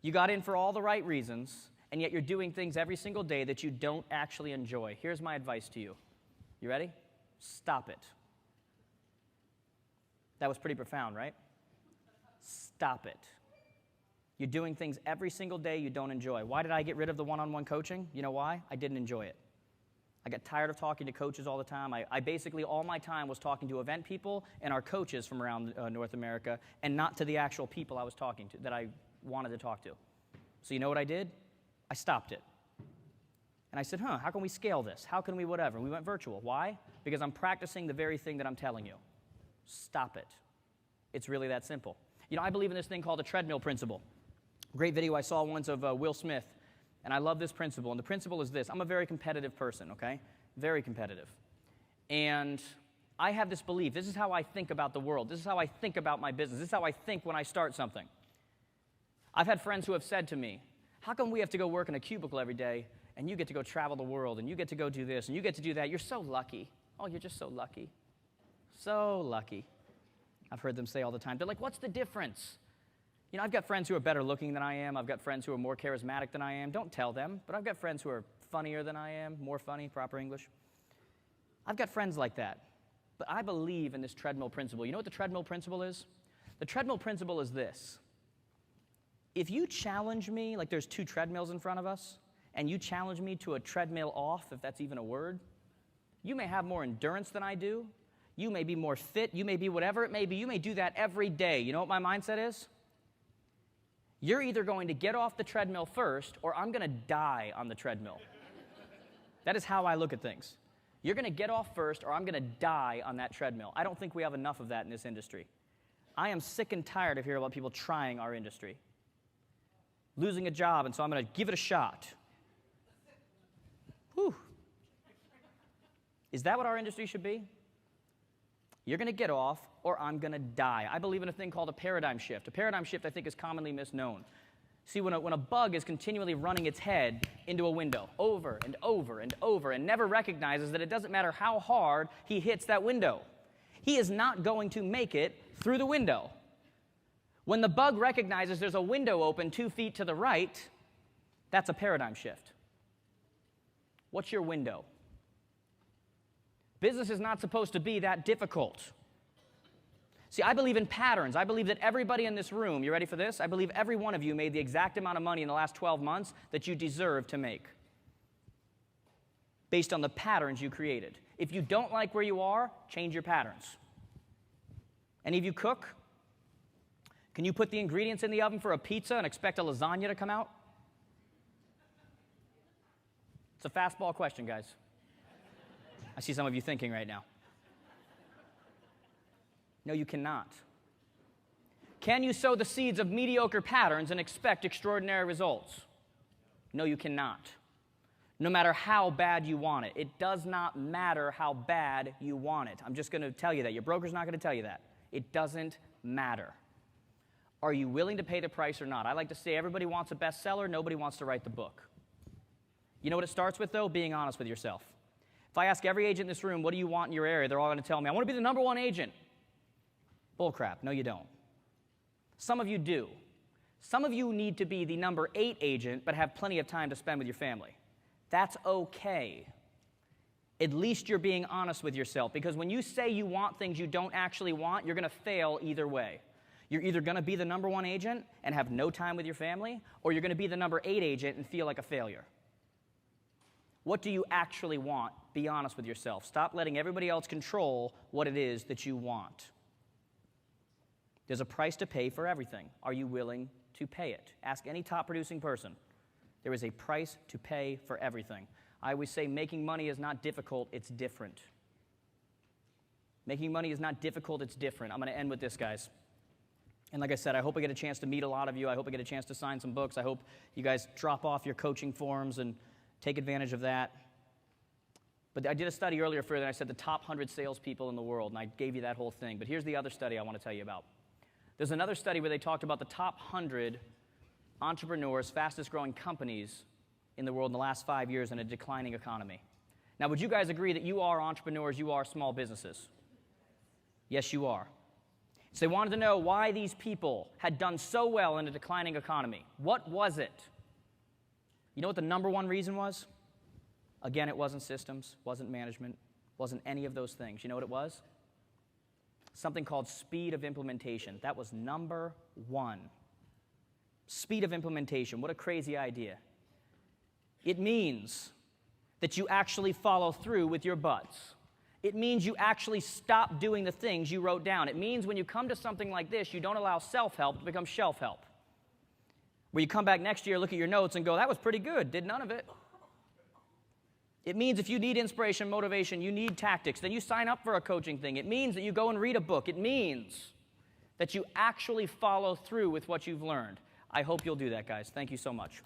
You got in for all the right reasons, and yet you're doing things every single day that you don't actually enjoy. Here's my advice to you. You ready? Stop it. That was pretty profound, right? Stop it. You're doing things every single day you don't enjoy. Why did I get rid of the one-on-one coaching? You know why? I didn't enjoy it. I got tired of talking to coaches all the time. I basically, all my time was talking to event people and our coaches from around North America, and not to the actual people I was talking to, that I wanted to talk to. So you know what I did? I stopped it. And I said, how can we scale this? How can we whatever? And we went virtual. Why? Because I'm practicing the very thing that I'm telling you. Stop it. It's really that simple. You know, I believe in this thing called the treadmill principle. Great video I saw once of Will Smith, and I love this principle. And the principle is this. I'm a very competitive person, okay? Very competitive. And I have this belief. This is how I think about the world. This is how I think about my business. This is how I think when I start something. I've had friends who have said to me, how come we have to go work in a cubicle every day, and you get to go travel the world, and you get to go do this, and you get to do that? You're so lucky. Oh, you're just so lucky. So lucky. I've heard them say all the time. They're like, what's the difference? You know, I've got friends who are better looking than I am. I've got friends who are more charismatic than I am. Don't tell them, but I've got friends who are funnier than I am, more funny, proper English. I've got friends like that. But I believe in this treadmill principle. You know what the treadmill principle is? The treadmill principle is this. If you challenge me, like there's 2 treadmills in front of us, and you challenge me to a treadmill off, if that's even a word, you may have more endurance than I do. You may be more fit. You may be whatever it may be. You may do that every day. You know what my mindset is? You're either going to get off the treadmill first, or I'm going to die on the treadmill. That is how I look at things. You're going to get off first, or I'm going to die on that treadmill. I don't think we have enough of that in this industry. I am sick and tired of hearing about people trying our industry. Losing a job, and so I'm going to give it a shot. Whew. Is that what our industry should be? You're going to get off, or I'm going to die. I believe in a thing called a paradigm shift. A paradigm shift, I think, is commonly misknown. See, when a bug is continually running its head into a window over and over and over and never recognizes that it doesn't matter how hard he hits that window, he is not going to make it through the window. When the bug recognizes there's a window open 2 feet to the right, that's a paradigm shift. What's your window? Business is not supposed to be that difficult. See, I believe in patterns. I believe that everybody in this room, you ready for this? I believe every one of you made the exact amount of money in the last 12 months that you deserve to make, based on the patterns you created. If you don't like where you are, change your patterns. Any of you cook? Can you put the ingredients in the oven for a pizza and expect a lasagna to come out? It's a fastball question, guys. I see some of you thinking right now. No, you cannot. Can you sow the seeds of mediocre patterns and expect extraordinary results? No, you cannot. No matter how bad you want it. It does not matter how bad you want it. I'm just going to tell you that. Your broker's not going to tell you that. It doesn't matter. Are you willing to pay the price or not? I like to say everybody wants a bestseller. Nobody wants to write the book. You know what it starts with, though? Being honest with yourself. If I ask every agent in this room, what do you want in your area? They're all going to tell me, I want to be the #1 agent. Bullcrap. No, you don't. Some of you do. Some of you need to be the #8 agent, but have plenty of time to spend with your family. That's okay. At least you're being honest with yourself, because when you say you want things you don't actually want, you're going to fail either way. You're either going to be the #1 agent and have no time with your family, or you're going to be the #8 agent and feel like a failure. What do you actually want? Be honest with yourself. Stop letting everybody else control what it is that you want. There's a price to pay for everything. Are you willing to pay it? Ask any top producing person. There is a price to pay for everything. I always say making money is not difficult, it's different. Making money is not difficult, it's different. I'm going to end with this, guys. And like I said, I hope I get a chance to meet a lot of you. I hope I get a chance to sign some books. I hope you guys drop off your coaching forms and take advantage of that. But I did a study earlier for you, and I said the top 100 salespeople in the world, and I gave you that whole thing. But here's the other study I want to tell you about. There's another study where they talked about the top 100 entrepreneurs, fastest growing companies in the world in the last 5 years in a declining economy. Now, would you guys agree that you are entrepreneurs, you are small businesses? Yes, you are. So they wanted to know why these people had done so well in a declining economy. What was it? You know what the number one reason was? Again, it wasn't systems, wasn't management, wasn't any of those things. You know what it was? Something called speed of implementation. That was number one. Speed of implementation. What a crazy idea. It means that you actually follow through with your butts. It means you actually stop doing the things you wrote down. It means when you come to something like this, you don't allow self-help to become shelf-help. Where you come back next year, look at your notes, and go, that was pretty good, did none of it. It means if you need inspiration, motivation, you need tactics, then you sign up for a coaching thing. It means that you go and read a book. It means that you actually follow through with what you've learned. I hope you'll do that, guys. Thank you so much.